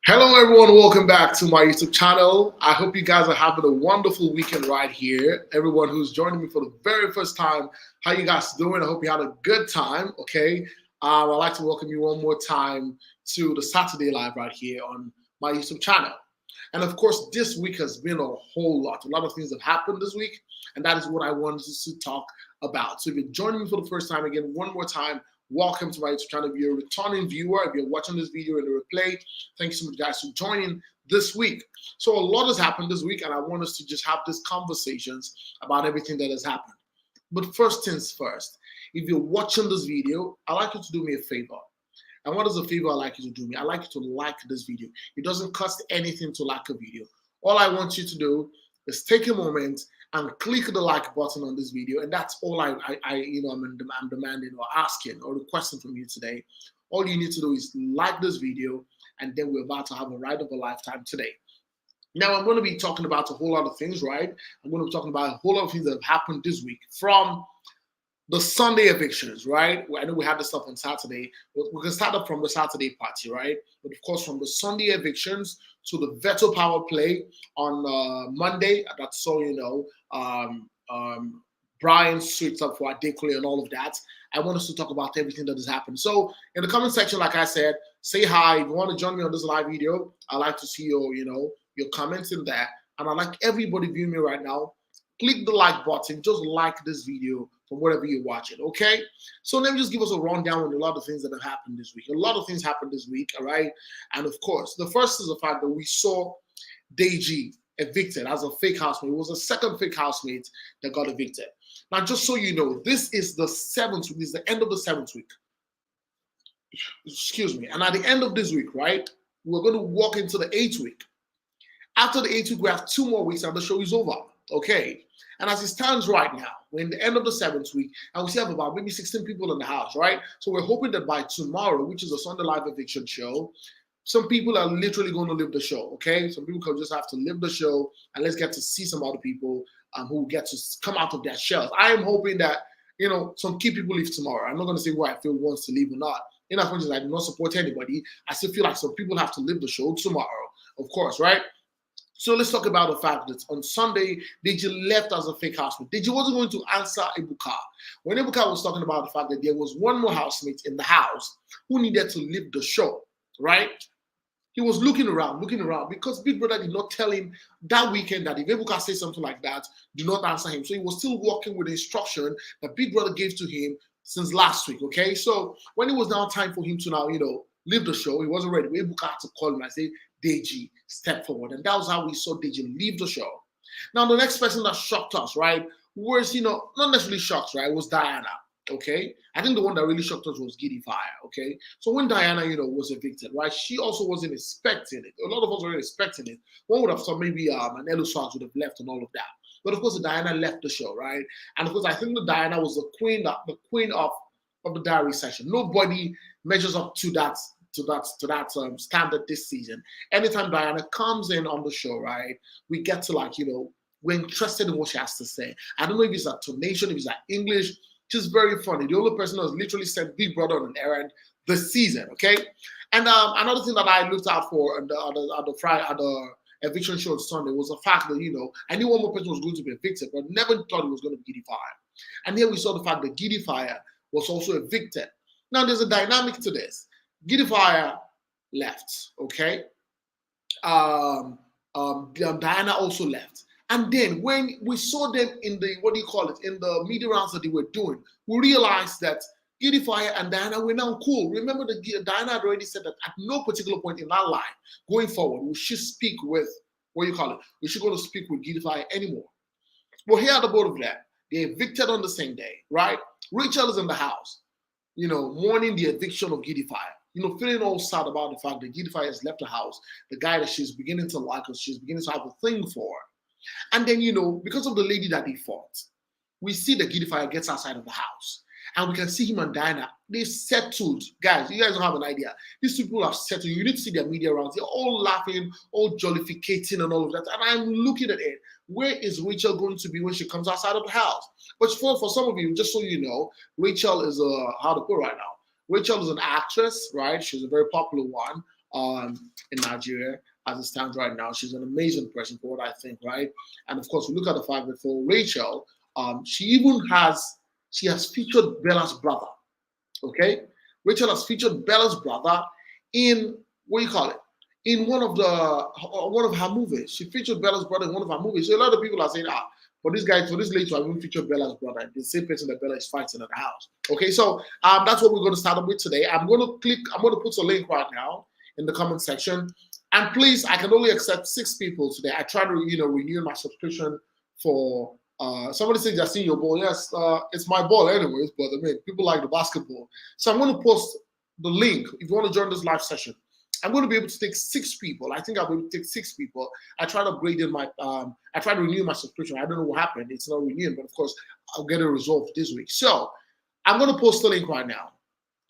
Hello everyone, welcome back to my YouTube channel. I hope you guys are having a wonderful weekend right here. Everyone who's joining me for the very first time, how you guys doing? I hope you had a good time, okay? I'd like to welcome you one more time to the Saturday Live right here on my YouTube channel. And of course, this week has been a whole lot. A lot of things have happened this week, and that is what I wanted to talk about. So if you're joining me for the first time, again, one more time, welcome to my YouTube channel. If you're a returning viewer, if you're watching this video in the replay, thank you so much, guys, for joining this week. So a lot has happened this week, and I want us to just have these conversations about everything that has happened. But first things first, if you're watching this video, I'd like you to do me a favor. And what is a favor I'd like you to do me? I'd like you to like this video. It doesn't cost anything to like a video. All I want you to do is take a moment and click the like button on this video, and that's all I'm demanding or asking or requesting from you today. All you need to do is like this video, and then we're about to have a ride of a lifetime today. Now, I'm going to be talking about a whole lot of things, right? I'm going to be talking about a whole lot of things that have happened this week, from the Sunday evictions, right? I know we had this stuff on Saturday. We can start up from the Saturday party, right? But of course, from the Sunday evictions to the Veto Power play on Monday, that's so you know, Brian suits up for Adekule and all of that. I want us to talk about everything that has happened. So in the comment section, like I said, say hi. If you want to join me on this live video, I'd like to see your comments in there. And I'd like everybody viewing me right now, click the like button, just like this video from wherever you're watching, okay? So let me just give us a rundown on a lot of things that have happened this week. A lot of things happened this week, all right? And of course, the first is the fact that we saw Bbnaija evicted as a fake housemate. It was a second fake housemate that got evicted. Now, just so you know, this is the 7th week. This is the end of the 7th week. Excuse me. And at the end of this week, right, we're going to walk into the 8th week. After the 8th week, we have 2 more weeks and the show is over, okay? And as it stands right now, we're in the end of the 7th week, and we still have about maybe 16 people in the house, right? So we're hoping that by tomorrow, which is a Sunday Live eviction show, some people are literally going to live the show, okay? Some people can just have to live the show, and let's get to see some other people who get to come out of their shells. I am hoping that, some key people leave tomorrow. I'm not going to say who I feel wants to leave or not. In as much as I do not support anybody, I still feel like some people have to live the show tomorrow, of course, right? So let's talk about the fact that on Sunday, Bbnaija left as a fake housemate. Bbnaija wasn't going to answer Ebuka. When Ebuka was talking about the fact that there was one more housemate in the house who needed to leave the show, right? He was looking around, because Big Brother did not tell him that weekend that if Ebuka says something like that, do not answer him. So he was still working with the instruction that Big Brother gave to him since last week, okay? So when it was now time for him to now, leave the show, he wasn't ready. Ebuka had to call him and say, Bbnaija, step forward. And that was how we saw Bbnaija leave the show. Now, the next person that shocked us, right, was, not necessarily shocked, right, was Diana, okay? I think the one that really shocked us was Fire, okay? So when Diana, was evicted, right, she also wasn't expecting it. A lot of us weren't expecting it. One would have thought maybe an Elu Swags would have left and all of that. But of course, Diana left the show, right? And of course, I think that Diana was the queen of the diary session. Nobody measures up to that standard this season. Anytime Diana comes in on the show, right, we get to we're interested in what she has to say. I don't know if it's a tonation, if it's like English. She's very funny. The only person who has literally sent Big Brother on an errand this season, okay? And another thing that I looked out for at the eviction show on Sunday was the fact that, I knew one more person was going to be evicted, but never thought it was going to be Fire. And here we saw the fact that Fire was also evicted. Now, there's a dynamic to this. Fire left, okay? Diana also left. And then when we saw them in the, in the media rounds that they were doing, we realized that Fire and Diana were now cool. Remember that Diana had already said that at no particular point in that line, going forward, we should speak with, we should go to speak with Fire anymore. Well, here are the both of them. They evicted on the same day, right? Rachel is in the house, mourning the eviction of Fire. Feeling all sad about the fact that Fire has left the house, the guy that she's beginning to like, or she's beginning to have a thing for. And then, because of the lady that they fought, we see that Fire gets outside of the house. And we can see him and Diana. They settled. Guys, you guys don't have an idea. These people have settled. You need to see their media rounds. They're all laughing, all jollificating and all of that. And I'm looking at it. Where is Rachel going to be when she comes outside of the house? But for some of you, just so you know, Rachel is how to put it right now. Rachel is an actress, right? She's a very popular one. in Nigeria as it stands right now. She's an amazing person for what I think, right? And of course, we look at the fact that for Rachel, she has featured Bella's brother. Okay, Rachel has featured Bella's brother in what do you call it? In one of her movies. She featured Bella's brother in one of her movies. So a lot of people are saying, for this lady to have even featured Bella's brother, the same person that Bella is fighting at the house. Okay, so that's what we're going to start with today. I'm going to put a link right now in the comment section. And please, I can only accept 6 people today. I try to, renew my subscription for somebody said, "I've seen your ball." Yes, it's my ball anyways, but I mean, people like the basketball. So I'm going to post the link if you want to join this live session. I'm going to be able to take 6 people. I think I'll be able to take 6 people. I tried upgrading my, I tried to renew my subscription. I don't know what happened. It's not renewing, but of course, I'll get it resolved this week. So I'm going to post the link right now.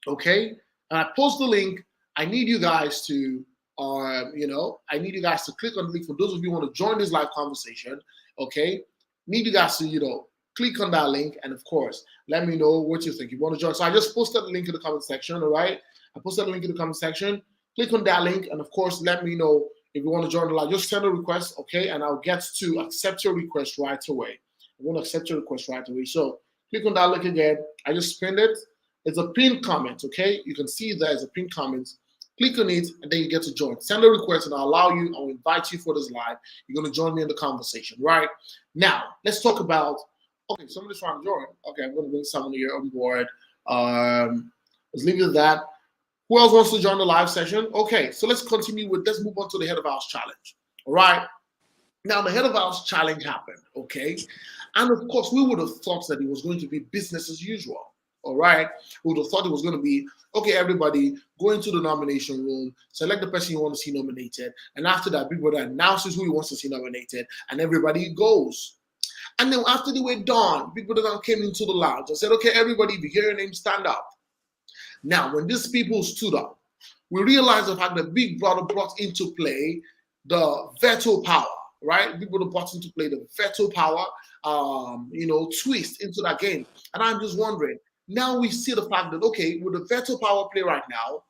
Okay? And I post the link. I need you guys to, I need you guys to click on the link for those of you who want to join this live conversation. Okay? Need you guys to, click on that link. And of course, let me know what you think. You want to join. So I just posted the link in the comment section. All right? I posted the link in the comment section. Click on that link, and of course, let me know if you want to join the live. Just send a request, okay? And I'll get to accept your request right away. I'm going to accept your request right away. So click on that link again. I just pinned it. It's a pinned comment, okay? You can see there's a pinned comment. Click on it, and then you get to join. Send a request, and I'll allow you. I'll invite you for this live. You're going to join me in the conversation, right? Now, let's talk about. Okay, somebody's trying to join. Okay, I'm going to bring someone here on board. Let's leave it at that. Who else wants to join the live session? Okay, so let's move on to the head of house challenge. All right. Now, the head of house challenge happened. Okay. And of course, we would have thought that it was going to be business as usual. All right. We would have thought it was going to be, okay, everybody go into the nomination room, select the person you want to see nominated. And after that, Big Brother announces who he wants to see nominated, and everybody goes. And then after they were done, Big Brother came into the lounge and said, okay, everybody, if you hear your name, stand up. Now, when these people stood up, we realized the fact that Big Brother brought into play the veto power, right? Big Brother brought into play the veto power, twist into that game. And I'm just wondering, now we see the fact that, okay, with the veto power play right now,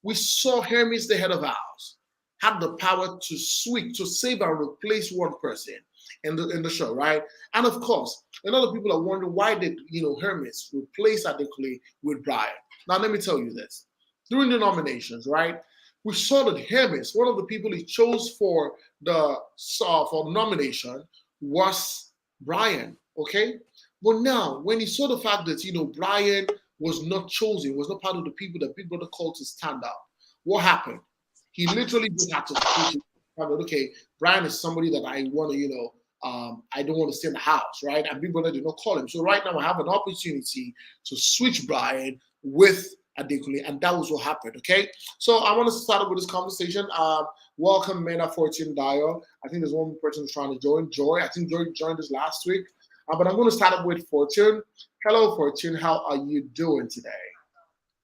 we saw Hermes, the head of house, had the power to switch, to save and replace one person in the show, right? And of course, a lot of people are wondering why did, Hermes replace adequately with Brian. Now, let me tell you this. During the nominations, right, we saw that Hermes, one of the people he chose for the nomination was Brian, okay? But now, when he saw the fact that, Brian was not chosen, was not part of the people that Big Brother called to stand up, what happened? He literally just had to switch it. Okay, Brian is somebody that I want to, I don't want to stay in the house, right? And Big Brother did not call him. So right now I have an opportunity to switch Brian with Adekunle, and that was what happened, okay? So I want to start with this conversation. Welcome, Mena Fortune Dio. I think there's one more person who's trying to join. Joy, I think Joy joined us last week. But I'm going to start up with Fortune. Hello, Fortune. How are you doing today?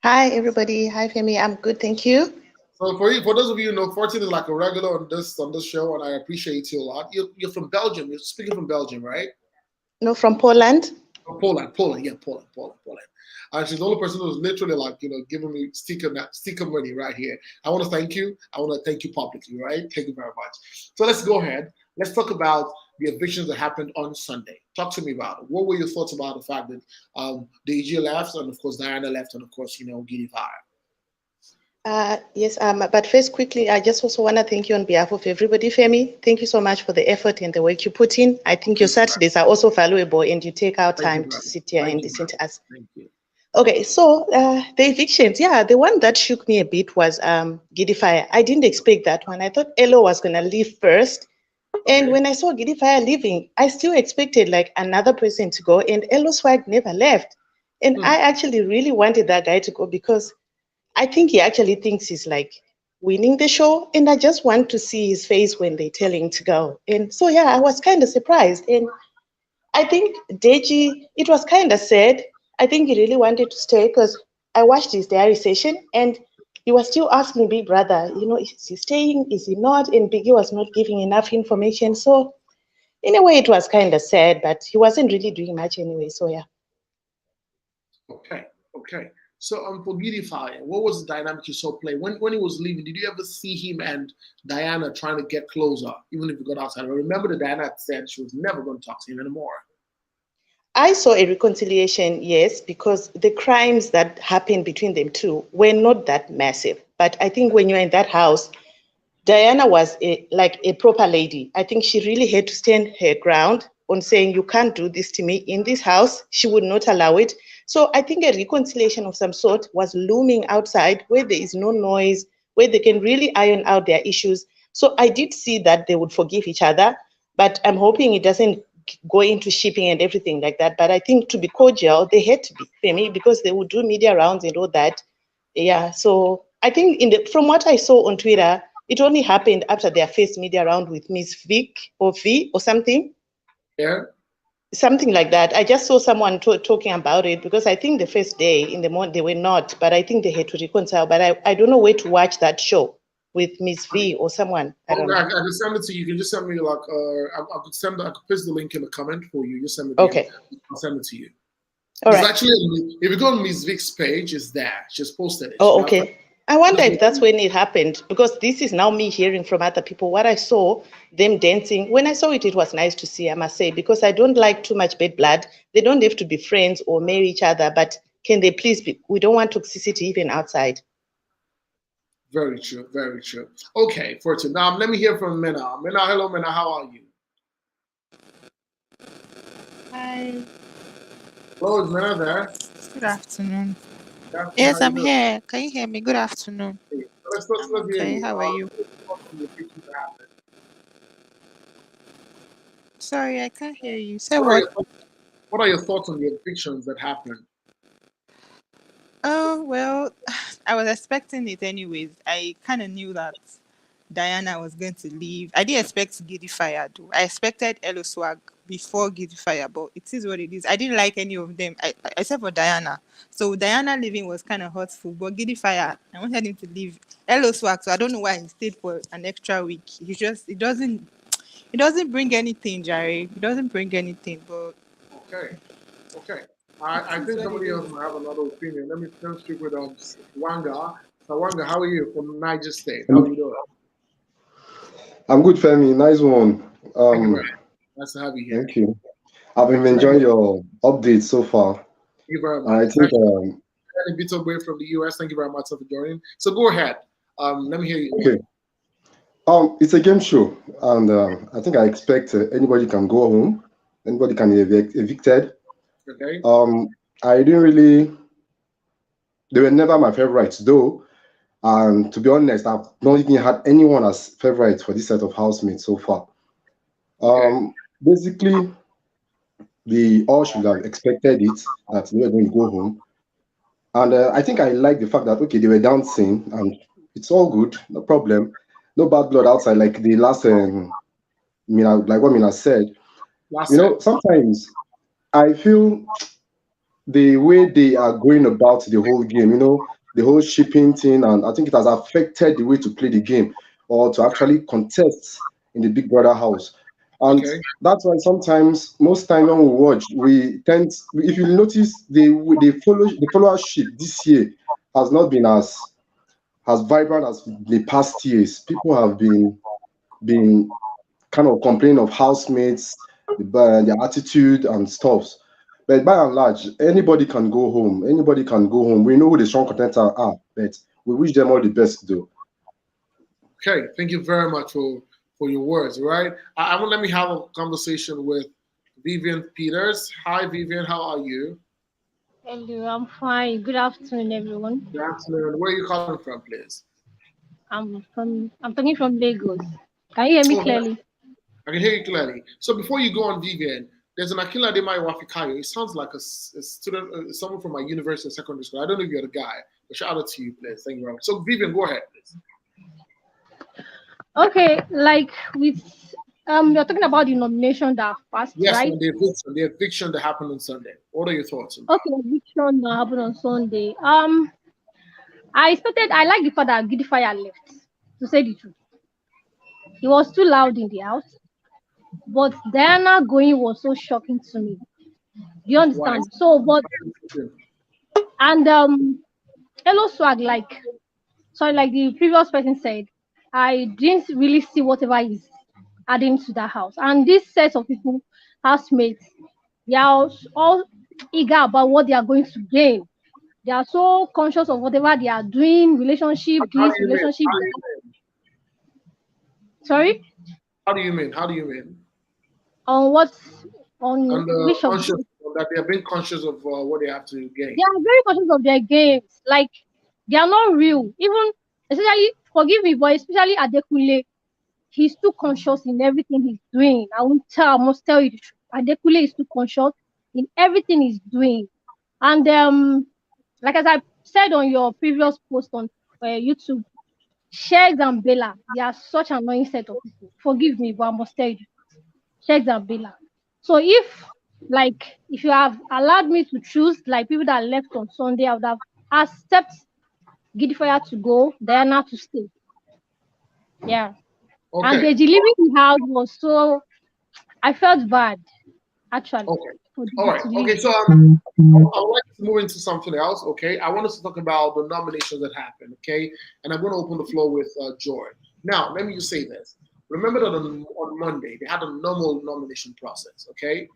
Hi, everybody. Hi, Femi. I'm good, thank you. So for those of you who know, Fortune is like a regular on this show, and I appreciate you a lot. You're from Belgium. You're speaking from Belgium, right? No, from Poland. Oh, Poland. Yeah, Poland. And she's the only person who's literally giving me sticker money right here. I want to thank you. I want to thank you publicly, right? Thank you very much. So let's go ahead. Let's talk about the evictions that happened on Sunday. Talk to me about it. What were your thoughts about the fact that Bbnaija left, and of course Diana left, and of course Gidi Fire? Yes, but first, quickly, I just also want to thank you on behalf of everybody, Femi. Thank you so much for the effort and the work you put in. I think your Saturdays are also valuable, and you take our time to sit here and listen to us. Thank you. Okay, so the evictions, yeah, the one that shook me a bit was Gidi Fire. I didn't expect that one. I thought Elo was going to leave first. And when I saw Gidi Fire leaving, I still expected like another person to go, and Elo Swag never left. And I actually really wanted that guy to go because I think he actually thinks he's like winning the show, and I just want to see his face when they tell him to go. And so, yeah, I was kind of surprised. And I think Deji, it was kind of sad. I think he really wanted to stay because I watched his diary session and he was still asking Big Brother, is he staying? Is he not? And Biggie was not giving enough information. So in a way, it was kind of sad, but he wasn't really doing much anyway. So, yeah. Okay. So for Beautify, what was the dynamic you saw play? When he was leaving, did you ever see him and Diana trying to get closer, even if he got outside? I remember that Diana had said she was never going to talk to him anymore. I saw a reconciliation, yes, because the crimes that happened between them two were not that massive. But I think when you're in that house, Diana was like a proper lady. I think she really had to stand her ground on saying, you can't do this to me in this house. She would not allow it. So I think a reconciliation of some sort was looming outside where there is no noise, where they can really iron out their issues. So I did see that they would forgive each other, but I'm hoping it doesn't go into shipping and everything like that. But I think to be cordial, they had to be, Femi, because they would do media rounds and all that. Yeah, so I think from what I saw on Twitter, it only happened after their first media round with Miss Vic or V or something. Yeah. Something like that. I just saw someone talking about it because I think the first day in the morning they were not, but I think they had to reconcile. But I don't know where to watch that show with Miss V or someone. I don't know. I can send it to you. You can just send me like I could paste the link in the comment for you. Just send it. Okay. I'll send it to you. All it's right. Actually, if you go on Miss Vic's page, it's there. She's posted it. Oh, okay. I wonder if that's when it happened, because this is now me hearing from other people what I saw them dancing. When I saw it, it was nice to see, I must say, because I don't like too much bad blood. They don't have to be friends or marry each other, but can they please be? We don't want toxicity even outside. Very true, very true. Okay, Fortune. Now let me hear from Mena. Mena, hello, Mena. How are you? Hi. Hello, is Mena there? Good afternoon. Yes, I'm here. Can you hear me? Good afternoon. Let's okay, how are you? Sorry, I can't hear you. Say what? What are your thoughts on the evictions that happened? Oh, well, I was expecting it anyways. I kind of knew that Diana was going to leave. I didn't expect Gidify though. I expected Elo Swag before Gidify, but it is what it is. I didn't like any of them, except for Diana. So Diana leaving was kind of hurtful, but Gidify, I wanted him to leave. Elo Swag, so I don't know why he stayed for an extra week. It doesn't bring anything, Jerry. It doesn't bring anything, but okay. I think somebody else might have another opinion. Let me speak with Wanga. So Wanga, how are you from Niger State? How are you doing? I'm good, Femi. Nice one. Thank you very much. Nice to have you here. Thank you. I've been enjoying your updates so far. Thank you very much. I think a bit away from the US. Thank you very much for joining. So go ahead. Let me hear you. Okay. It's a game show, and I think I expect anybody can go home, anybody can be evicted. Okay. I didn't really. They were never my favorites, though. And to be honest, I've not even had anyone as favorite for this set of housemates so far. Basically, they all should have expected it, that they were going to go home. And I think I like the fact that, okay, they were dancing, and it's all good, no problem. No bad blood outside, like the last, like what Mina said. Sometimes I feel the way they are going about the whole game, the whole shipping thing, and I think it has affected the way to play the game or to actually contest in the Big Brother house. And that's why sometimes, most time when we watch, we tend, if you notice, the followership this year has not been as vibrant as the past years. People have been kind of complaining of housemates, their attitude and stuff. But by and large, anybody can go home. Anybody can go home. We know who the strong contenders are, but we wish them all the best, though. Okay, thank you very much for your words. Right, I want let me have a conversation with Vivian Peters. Hi, Vivian. How are you? Hello, I'm fine. Good afternoon, everyone. Good afternoon. Where are you calling from, please? I'm talking from Lagos. Can you hear me clearly? I can hear you clearly. So before you go on, Vivian, there's an Akila Demayo Wafikayo. It sounds like a student, someone from my university or secondary school. I don't know if you're the guy, but shout out to you, please. Thank you very much. So Vivian, go ahead, please. Okay, like with you're talking about the nomination that passed, yes, right? Yes, the eviction that happened on Sunday. What are your thoughts on that? Okay, eviction that happened on Sunday. I like the fact that Gidify left, to say the truth. He was too loud in the house. But Diana going was so shocking to me. Do you understand? Why? So, but and Hello swag, like like the previous person said, I didn't really see whatever is adding to that house. And this set of people, housemates, they are all eager about what they are going to gain. They are so conscious of whatever they are doing, relationship How do this, you mean? relationship How do you that. mean? Sorry, How do you mean? How do you mean? on what, on And which of conscious the, that they are being conscious of what they have to gain. they are very conscious of their games. Like they are not real. Even especially, forgive me, but especially Adekule, he's too conscious in everything he's doing. I must tell you the truth. Adekule is too conscious in everything he's doing. And like as I said on your previous post on YouTube, Shegs and Bella, they are such an annoying set of people. Forgive me, but I must tell you, Shegs and Bella. So if you have allowed me to choose like people that left on Sunday, I would have accept Gidifaya to go, Diana to stay. Yeah. And Okay. the leaving the house was so, I felt bad actually Okay. for All them right. to Okay. leave. So I would like to move into something else. Okay. I want us to talk about the nominations that happened. Okay. And I'm going to open the floor with Joy. Now, let me just say this. Remember that on Monday they had a normal nomination process. Okay.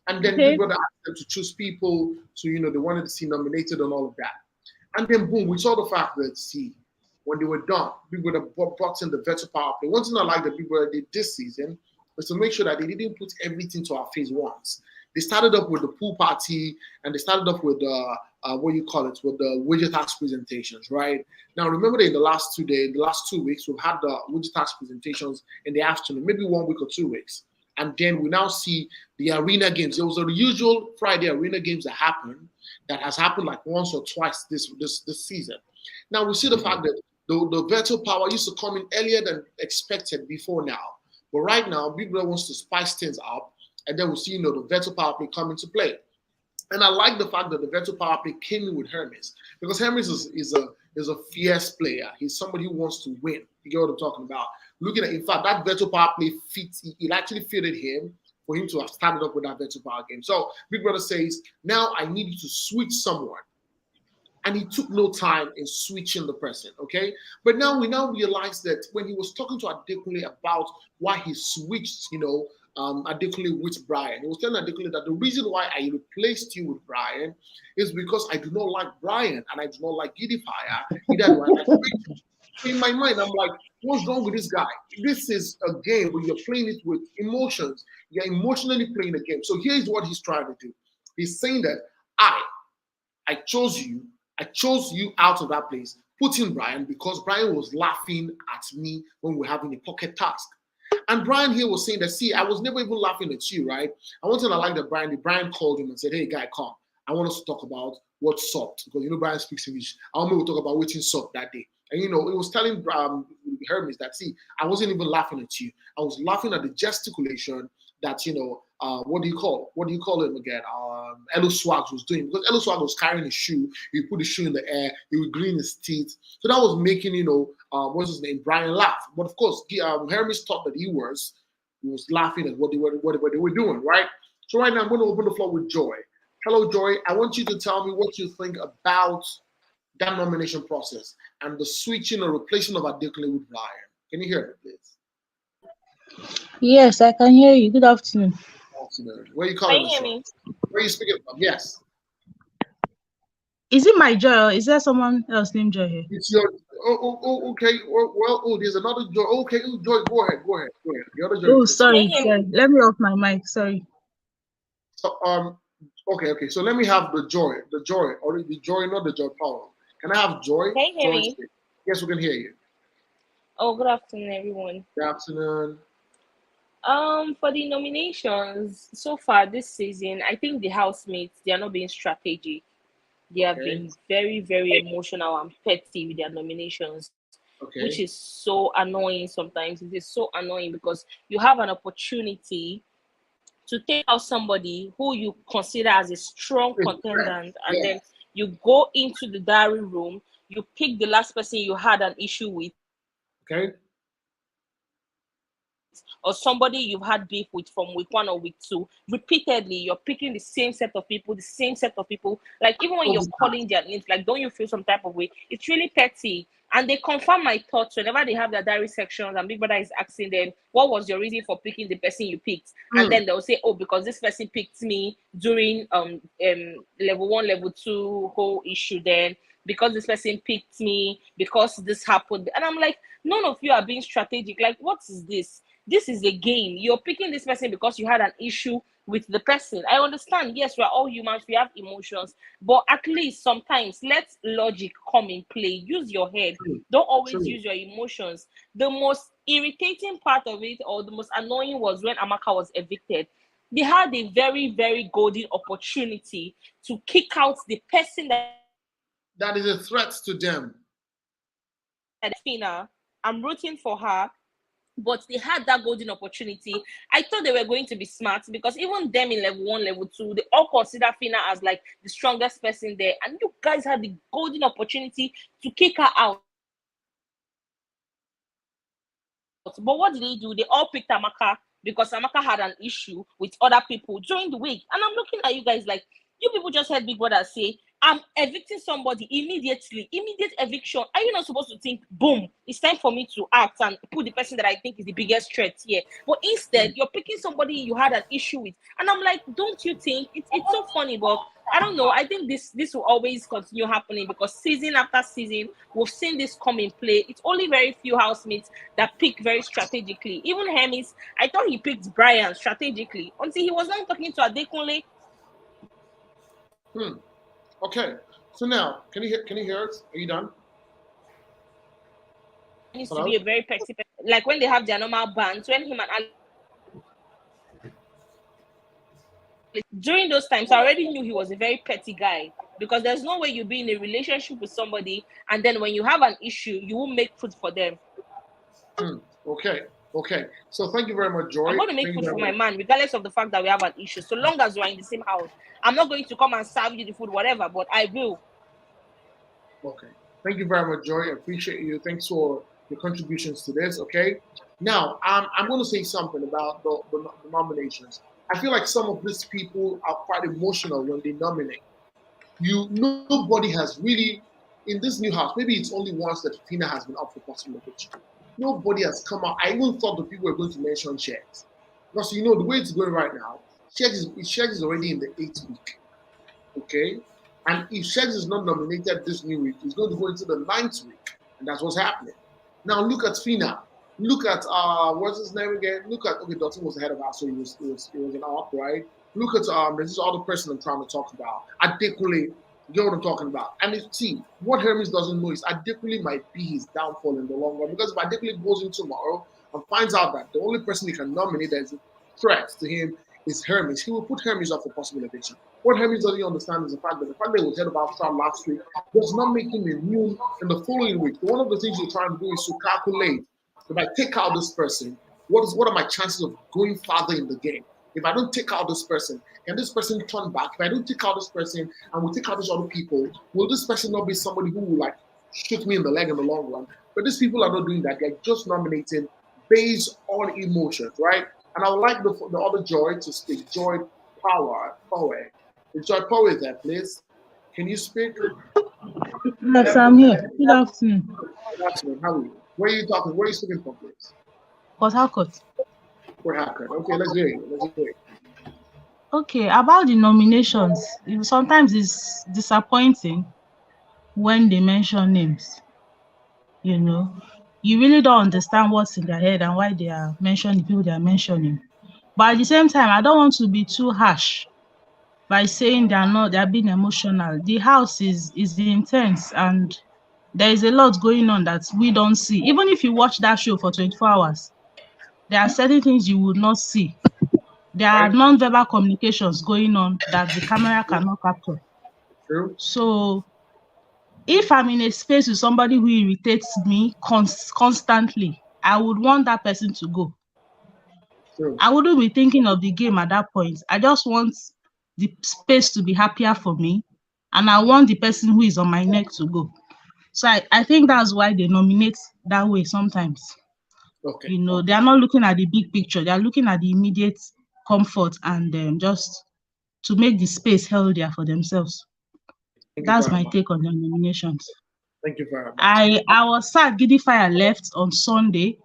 And then Big Okay. Brother asked them to choose people to they wanted to see nominated and all of that. And then boom, we saw the fact that when they were done, Big Brother brought in the Veto Power play. One thing I like that Big Brother did this season was to make sure that they didn't put everything to our face once. They started up with the pool party and they started up with what you call it, with the widget tax presentations, right? Now remember that in the last 2 days, the last 2 weeks, we've had the widget tax presentations in the afternoon, maybe 1 week or 2 weeks. And then we now see the arena games. There was the usual Friday arena games that has happened like once or twice this season. Now we see the fact that the Veto Power used to come in earlier than expected before now. But right now, Big Brother wants to spice things up, and then we see the Veto Power play come into play. And I like the fact that the Veto Power play came in with Hermes because Hermes is a fierce player. He's somebody who wants to win. You get what I'm talking about? Looking at, in fact, that Veto Power play fits. It actually fitted him for him to have started up with that Veto Power game. So Big Brother says, now I need you to switch someone. And he took no time in switching the person, okay? But now we realize that when he was talking to Adekunle about why he switched, Adekunle with Brian, he was telling Adekunle that the reason why I replaced you with Brian is because I do not like Brian and I do not like Gidifaya. Either do I like Rachel. So in my mind, I'm like, what's wrong with this guy? This is a game where you're playing it with emotions. You're emotionally playing the game. So here's what he's trying to do. He's saying that I chose you. I chose you out of that place, put in Brian because Brian was laughing at me when we were having a pocket task. And Brian here was saying that, see, I was never even laughing at you, right? I wanted to like that Brian called him and said, hey, guy, come. I want us to talk about what sucked. Because, Brian speaks English. I want me to talk about what sucked that day. And, it was telling Hermes that, see, I wasn't even laughing at you. I was laughing at the gesticulation that, what do you call him again? Elo Swags was doing. Because Elo Swags was carrying his shoe. He put his shoe in the air. He would grin his teeth. So that was making, what's his name? Brian laugh. But of course, Hermes thought that he was laughing at what they were doing, right? So right now, I'm going to open the floor with Joy. Hello, Joy. I want you to tell me what you think about that nomination process and the switching or replacing of Adekunle with Brian. Can you hear me, please? Yes, I can hear you. Good afternoon. Afternoon. Where are you Can calling you us hear from? me? Where are you speaking from? Yes. Is it my Joy or is there someone else named Joy here? It's your. Okay. Well, there's another Joy. Okay, Joy, go ahead. The other Joy. Oh, Is sorry, Can you hear sorry. me? Let me off my mic. Sorry. so, okay. So let me have the Joy, or the Joy, not the Joy Power. Can I have Joy? Can you hear Joy, me? yes, we can hear you. Oh, good afternoon, everyone. Good afternoon. For the nominations so far this season, I think the housemates they are not being strategic. They have Okay. been very, very emotional and petty with their nominations, which Okay. is so annoying sometimes. It is so annoying because you have an opportunity to take out somebody who you consider as a strong contendant, and then you go into the diary room, you pick the last person you had an issue with. Okay. or somebody you've had beef with from week 1 or week 2, repeatedly, you're picking the same set of people, like even when you're calling their names, like, don't you feel some type of way? It's really petty. And they confirm my thoughts whenever they have their diary sections and Big Brother is asking them, what was your reason for picking the person you picked? And then they'll say, oh, because this person picked me during level 1, level 2 whole issue, then because this person picked me, because this happened. And I'm like, none of you are being strategic. Like, what is this? This is a game. You're picking this person because you had an issue with the person. I understand. Yes, we're all humans. We have emotions. But at least sometimes let logic come in play. Use your head. Don't always use your emotions. The most irritating part of it, or the most annoying, was when Amaka was evicted. They had a very, very golden opportunity to kick out the person that is a threat to them. Fina, I'm rooting for her, but they had that golden opportunity. I thought they were going to be smart, because even them in level 1, level 2, they all consider Fina as like the strongest person there, and you guys had the golden opportunity to kick her out. But what did they do? They all picked Amaka because Amaka had an issue with other people during the week. And I'm looking at you guys like, you people just heard Big Brother say, I'm evicting somebody immediately. Immediate eviction. Are you not supposed to think, boom, it's time for me to act and put the person that I think is the biggest threat here? But instead, you're picking somebody you had an issue with. And I'm like, don't you think? It's so funny, but I don't know. I think this will always continue happening, because season after season, we've seen this come in play. It's only very few housemates that pick very strategically. Even Hermes, I thought he picked Brian strategically until he was not talking to Adekunle. Okay, so now can you hear us? Are you done? He needs to be a very petty person. Like when they have their normal bands, when him and Alex, during those times, I already knew he was a very petty guy, because there's no way you be in a relationship with somebody and then when you have an issue, you won't make food for them. Okay. So thank you very much, Joy. I'm going to make food for my man, regardless of the fact that we have an issue. So long as we're in the same house, I'm not going to come and serve you the food, whatever, but I will. Okay. Thank you very much, Joy. I appreciate you. Thanks for your contributions to this. Okay. Now, I'm going to say something about the nominations. I feel like some of these people are quite emotional when they nominate. Nobody has really, in this new house, maybe it's only once that Tina has been up for possible eviction. Nobody has come out. I even thought the people were going to mention Shags. Because the way it's going right now, Shags is already in the 8th week. Okay? And if Shags is not nominated this new week, he's going to go into the 9th week. And that's what's happening. Now look at Fina. Look at what's his name again? Look at Dotun was ahead of us, so it was an up, right? Look at there's this other person I'm trying to talk about. Adekunle. You know what I'm talking about. And see, what Hermes doesn't know is Adekunle might be his downfall in the long run. Because if Adekunle goes in tomorrow and finds out that the only person he can nominate as a threat to him is Hermes, he will put Hermes up for possible eviction. What Hermes doesn't understand is the fact that he was head of Amsterdam last week does not make him immune in the following week. So one of the things you're trying to do is to calculate, if I take out this person, what are my chances of going farther in the game? If I don't take out this person, can this person turn back? If I don't take out this person and we take out these other people, will this person not be somebody who will like shoot me in the leg in the long run? But these people are not doing that. They're just nominating based on emotions, right? And I would like the other Joy to speak. Joy Power. Is Joy Power there, please? Can you speak? Yes, I'm here. Good afternoon. Good afternoon. How are you? Where are you talking? Where are you speaking from, please? Port Harcourt. Port Harcourt. Okay, let's hear it. Okay, about the nominations, sometimes it's disappointing when they mention names. You really don't understand what's in their head and why they are mentioning the people they are mentioning. But at the same time, I don't want to be too harsh by saying they're being emotional. The house is intense and there is a lot going on that we don't see. Even if you watch that show for 24 hours, there are certain things you would not see. There are non-verbal communications going on that the camera cannot capture. True. So if I'm in a space with somebody who irritates me constantly, I would want that person to go. True. I wouldn't be thinking of the game at that point. I just want the space to be happier for me, and I want the person who is on my neck to go. So I think that's why they nominate that way sometimes. Okay. You know, they are not looking at the big picture. They are looking at the immediate comfort and just to make the space healthier for themselves. Thank you That's very my much. take on the nominations. Thank you very much. I was sad Gidi Fire left on Sunday.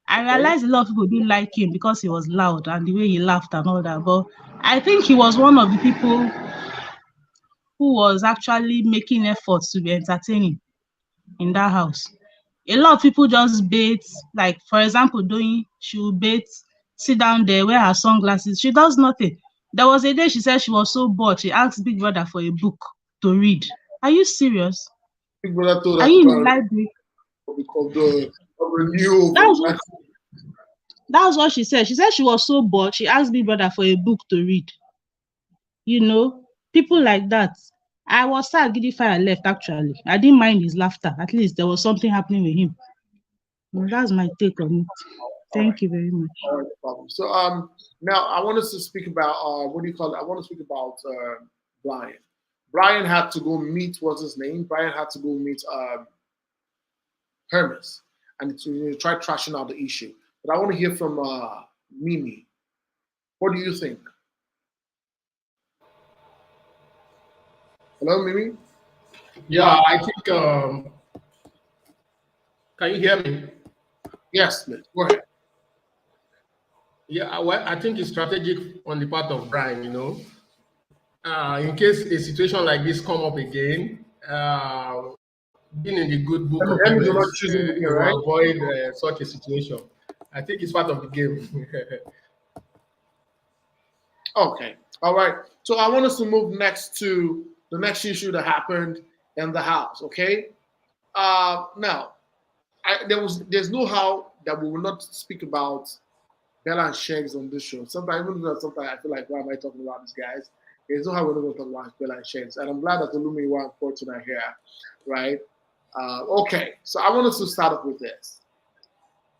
I Okay. realized a lot of people didn't like him because he was loud and the way he laughed and all that. But I think he was one of the people who was actually making efforts to be entertaining in that house. A lot of people just bait, like for example, she will bait, sit down there, wear her sunglasses. She does nothing. There was a day she said she was so bored, she asked Big Brother for a book to read. Are you serious? Big Brother told Are us you to in the library? of the renewal. That's what she said. She said she was so bored, she asked Big Brother for a book to read. You know, people like that. I was sad Gidi Fire left, actually. I didn't mind his laughter. At least there was something happening with him. That's my take on it. Thank you very much. All right, no problem. So now I want us to speak about what do you call it? I want to speak about Brian. Brian had to go meet what's his name? Brian had to go meet Hermes and to try trashing out the issue. But I want to hear from Mimi. What do you think? Hello, Mimi? Yeah, I think. Can you hear me? Yes, please. Go ahead. Yeah, well, I think it's strategic on the part of Brian, you know. In case a situation like this come up again, being in the good book of Hermes Hermes, not choosing the right? will avoid such a situation. I think it's part of the game. Okay. All right. So I want us to move next to the next issue that happened in the house. Okay. Now, there's no how that we will not speak about Bella and Shags on this show. Sometimes I feel like, why am I talking about these guys? There's no how we're not going to talk about Bella and Shags, and I'm glad that Olumi and Fortune are here, right? Okay. So I want us to start off with this.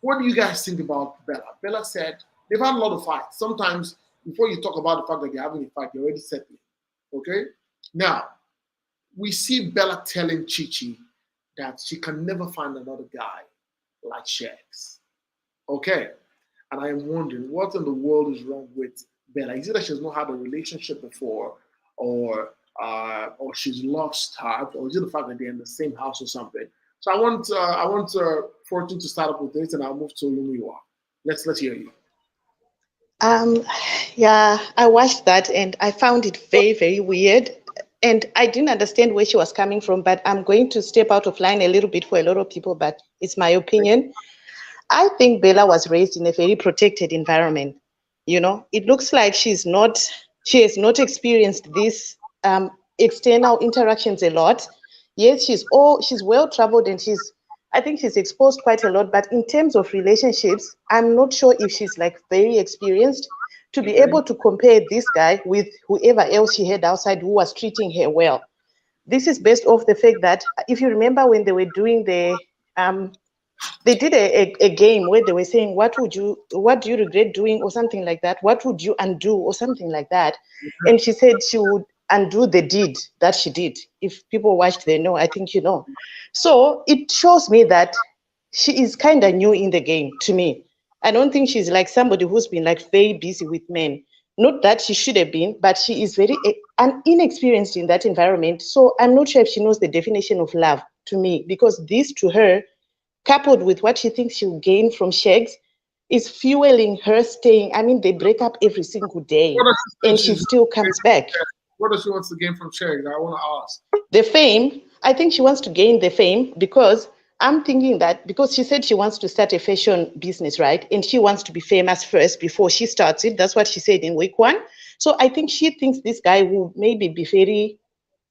What do you guys think about Bella? Bella said they've had a lot of fights. Sometimes before you talk about the fact that they're having a fight, you're already settling. Okay? Now, we see Bella telling Chichi that she can never find another guy like Shags. Okay? And I am wondering, what in the world is wrong with Bella? Is it that she's not had a relationship before, or she's lost heart, or is it the fact that they're in the same house or something? So I want Fortune to start up with this, and I'll move to Lumiwa. Let's hear you. Yeah, I watched that and I found it very, very weird. And I didn't understand where she was coming from, but I'm going to step out of line a little bit for a lot of people, but it's my opinion. I think Bella was raised in a very protected environment. You know, it looks like she has not experienced these external interactions a lot. Yes, she's well traveled and I think she's exposed quite a lot, but in terms of relationships, I'm not sure if she's like very experienced to be able to compare this guy with whoever else she had outside who was treating her well. This is based off the fact that if you remember when they were doing they did a game where they were saying, what do you regret doing, or something like that? What would you undo, or something like that? Mm-hmm. And she said she would undo the deed that she did. If people watched, they know, I think you know. So it shows me that she is kind of new in the game to me. I don't think she's like somebody who's been like very busy with men. Not that she should have been, but she is very inexperienced in that environment. So I'm not sure if she knows the definition of love to me, because this to her, coupled with what she thinks she'll gain from Shags, is fueling her staying. I mean, they break up every single day, and she still comes back. What does she want to gain from Shags? I want to ask. The fame. I think she wants to gain the fame, because I'm thinking that because she said she wants to start a fashion business, right? And she wants to be famous first before she starts it. That's what she said in week 1. So I think she thinks this guy will maybe be very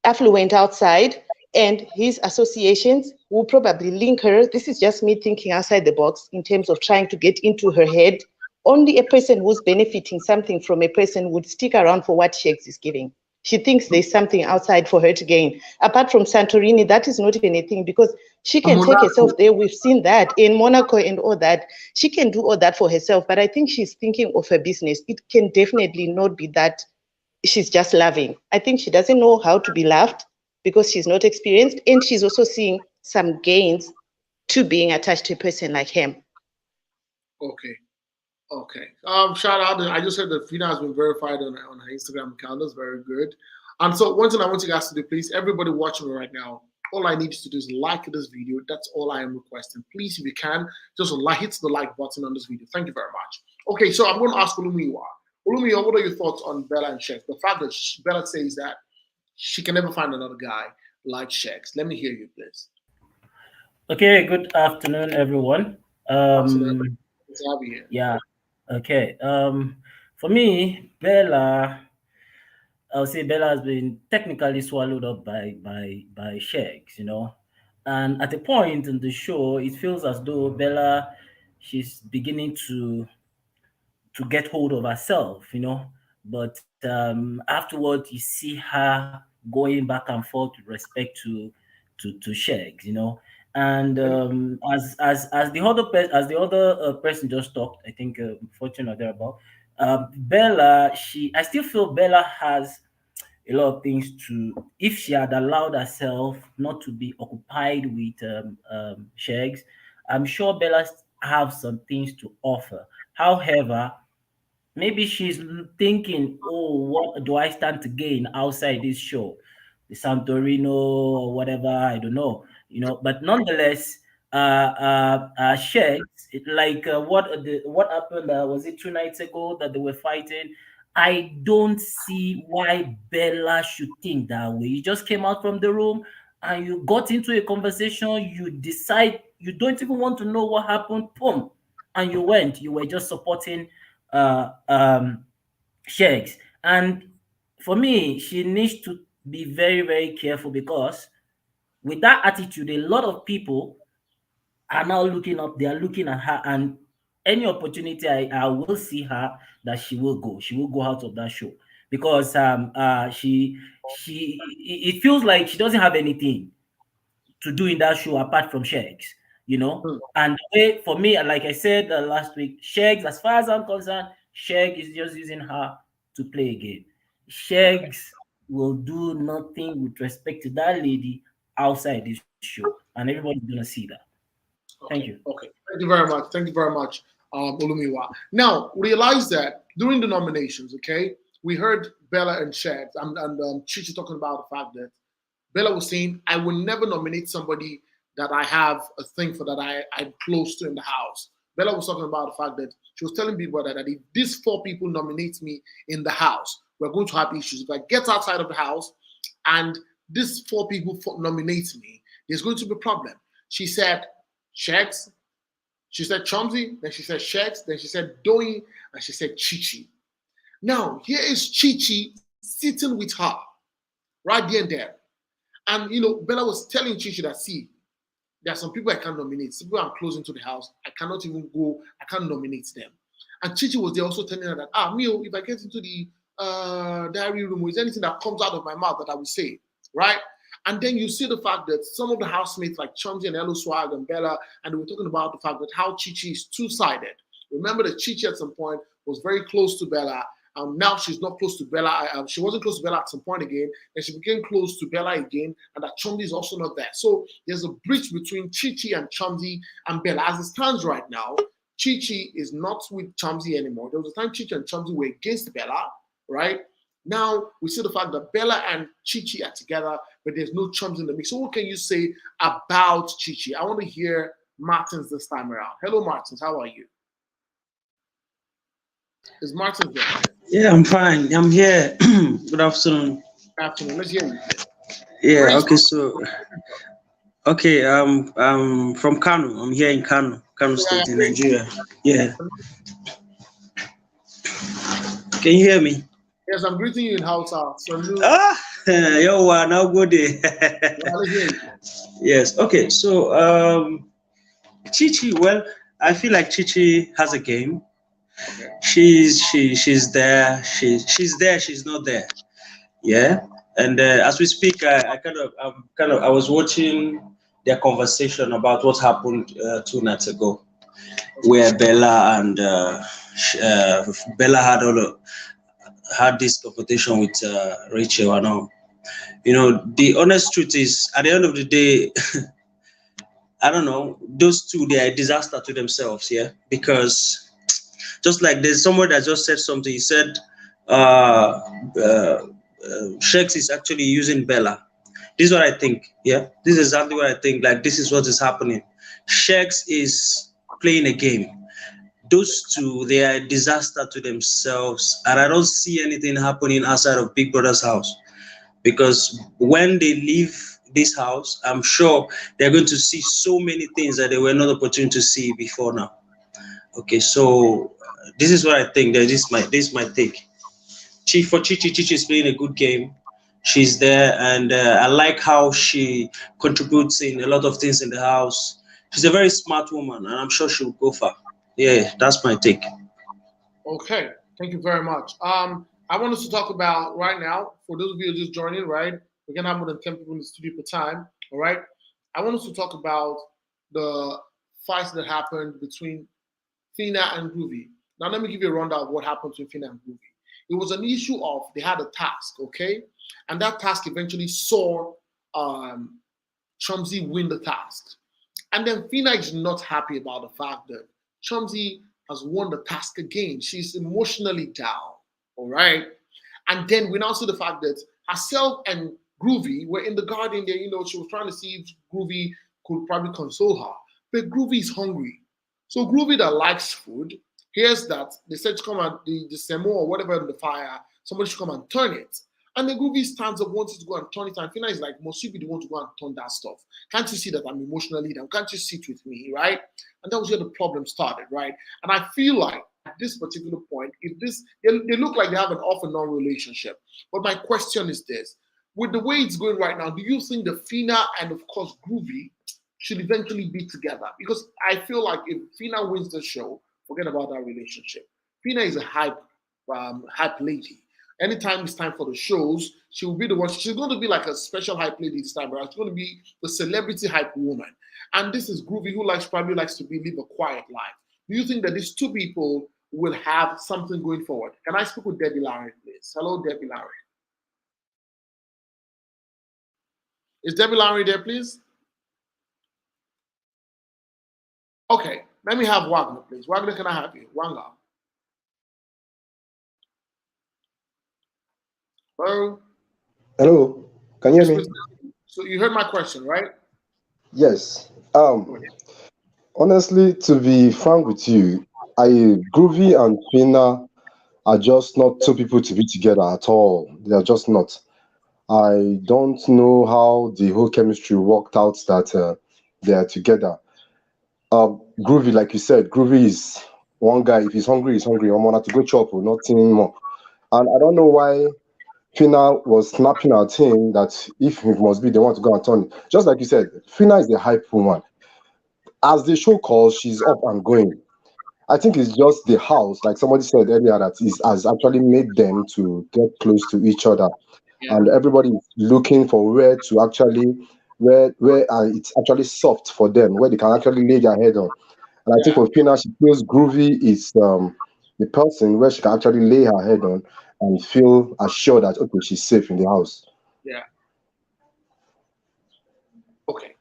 affluent outside, and his associations will probably link her. This is just me thinking outside the box in terms of trying to get into her head. Only a person who's benefiting something from a person would stick around for what Shags is giving. She thinks there's something outside for her to gain. Apart from Santorini, that is not even a thing, because she can take herself there. We've seen that in Monaco and all that. She can do all that for herself, but I think she's thinking of her business. It can definitely not be that she's just loving. I think she doesn't know how to be loved because she's not experienced, and she's also seeing some gains to being attached to a person like him. Okay. Okay. Shout out. I just heard that Fina has been verified on her Instagram account. That's very good. And so one thing I want you guys to do, please, everybody watching me right now, all I need you to do is like this video. That's all I am requesting. Please, if you can, just hit the like button on this video. Thank you very much. Okay, so I'm going to ask Olumiwa. Olumiwa, what are your thoughts on Bella and Shex? The fact that Bella says that she can never find another guy like Shex. Let me hear you, please. Okay, good afternoon, everyone. Afternoon. Good to have you here. Yeah. Okay. For me, Bella, I'll say Bella has been technically swallowed up by Shex, you know. And at a point in the show, it feels as though Bella, she's beginning to get hold of herself, you know. But afterwards, you see her going back and forth with respect to Shex, you know. And as the other person just talked, I think Fortune or thereabout, Bella, I still feel Bella has a lot of things to. If she had allowed herself not to be occupied with Shex, I'm sure Bella have some things to offer. However, maybe she's thinking, oh, what do I stand to gain outside this show? The Santorino or whatever, I don't know, you know. But nonetheless, Shex, what happened? Was it 2 nights ago that they were fighting? I don't see why Bella should think that way. You just came out from the room and you got into a conversation. You decide you don't even want to know what happened. Boom, and you went. You were just supporting Shex. And for me, she needs to be very, very careful, because with that attitude, a lot of people are now looking up, they are looking at her, and any opportunity I will see her, that she will go. She will go out of that show, because it feels like she doesn't have anything to do in that show apart from Shex, you know. And for me, like I said last week, Shex, as far as I'm concerned, Shex is just using her to play a game. Shex will do nothing with respect to that lady outside this show, and everybody's gonna see that. Thank you. Okay. Thank you very much. Thank you very much, Olumiwa. Now, realize that during the nominations, okay, we heard Bella and Shex and Chichi talking about the fact that Bella was saying, I will never nominate somebody that I have a thing for, that I'm close to in the house. Bella was talking about the fact that she was telling people that if these 4 people nominate me in the house, we're going to have issues. If I get outside of the house and these 4 people nominate me, there's going to be a problem. She said Shex, she said Chomzy, then she said Shex, then she said Doi, and she said Chichi. Now, here is Chichi sitting with her right there and there. And, you know, Bella was telling Chichi that, see, there are some people I can't nominate. Some people I'm close into the house, I cannot even go, I can't nominate them. And Chichi was there also telling her that, Mio, if I get into the diary room, is there anything that comes out of my mouth that I will say, right? And then you see the fact that some of the housemates like Chomzy and Elo Swag and Bella, and they were talking about the fact that how Chichi is two-sided. Remember that Chichi at some point was very close to Bella. Now she's not close to Bella. She wasn't close to Bella at some point again, and she became close to Bella again, and that Chomzy is also not there. So there's a breach between Chichi and Chomzy and Bella. As it stands right now, Chichi is not with Chomzy anymore. There was a time Chichi and Chomzy were against Bella, right? Now we see the fact that Bella and Chichi are together, but there's no Chomzy in the mix. So what can you say about Chichi? I want to hear Martins this time around. Hello, Martins. How are you? Is Martins there? Yeah, I'm fine. I'm here. Good afternoon. Good afternoon. Let's hear you. Yeah. Okay. So, okay. I'm from Kano. I'm here in Kano State in Nigeria. Yeah. Can you hear me? Yes, I'm greeting you in Hausa. Yo, now good day. Yes. Okay. So, Chichi. Well, I feel like Chichi has a game. Okay. She's there. She's there. She's not there. Yeah. And as we speak, I was watching their conversation about what happened 2 nights ago, where Bella and Bella had this confrontation with Rachel and all. You know, the honest truth is, at the end of the day, I don't know, those two, they are a disaster to themselves, yeah? Because just like there's someone that just said something, he said, Shex is actually using Bella. This is what I think, yeah? This is exactly what I think, like this is what is happening. Shex is playing a game. Those two, they are a disaster to themselves, and I don't see anything happening outside of Big Brother's house. Because when they leave this house, I'm sure they're going to see so many things that they were not opportune to see before now. Okay, so this is what I think. That this is my take. For Chichi is playing a good game. She's there, and I like how she contributes in a lot of things in the house. She's a very smart woman, and I'm sure she'll go far. Yeah, that's my take. Okay, thank you very much. I want us to talk about right now, for those of you who are just joining, right? We're gonna have more than 10 people in the studio per time. All right. I want us to talk about the fights that happened between Fina and Groovy. Now let me give you a rundown of what happened between Fina and Groovy. It was an issue of they had a task, okay? And that task eventually saw Chumsy win the task. And then Fina is not happy about the fact that Chumsy has won the task again. She's emotionally down, all right? And then we now see the fact that herself and Groovy were in the garden there, she was trying to see if Groovy could probably console her. But Groovy is hungry. So Groovy that likes food hears that they said to come and the semo or whatever in the fire, somebody should come and turn it. And then Groovy stands up, wants to go and turn it, and Fina is like, must you be the one to go and turn that stuff? Can't you see that I'm emotionally down? Can't you sit with me, right? And that was where the problem started, right? And I feel like at this particular point, they look like they have an off and on relationship. But my question is this: with the way it's going right now, do you think that Fina and of course Groovy should eventually be together? Because I feel like if Fina wins the show, forget about that relationship. Fina is a hype lady. Anytime it's time for the shows, she will be the one. She's going to be like a special hype lady this time, right? She's going to be the celebrity hype woman. And this is Groovy, who probably likes to live a quiet life. Do you think that these two people will have something going forward? Can I speak with Debbie Larry, please? Hello, Debbie Larry. Is Debbie Larry there, please? Okay, let me have Wagner, please. Wagner, can I have you? Wanga. Hello? Hello, can you hear me? So you heard my question, right? Yes. Honestly, to be frank with you, Groovy and Fina are just not two people to be together at all. They are just not. I don't know how the whole chemistry worked out that they are together. Groovy, like you said, Groovy is one guy. If he's hungry, he's hungry. I'm gonna to go chop or nothing more. And I don't know why Fina was snapping at him that if it must be, they want to go and turn it. Just like you said, Fina is the hype woman. As the show calls, she's up and going. I think it's just the house, like somebody said earlier, has actually made them to get close to each other, and everybody is looking for where it's actually soft for them, where they can actually lay their head on. And I think for Fina, she feels Groovy is the person where she can actually lay her head on and feel assured that okay, she's safe in the house. Yeah. Okay.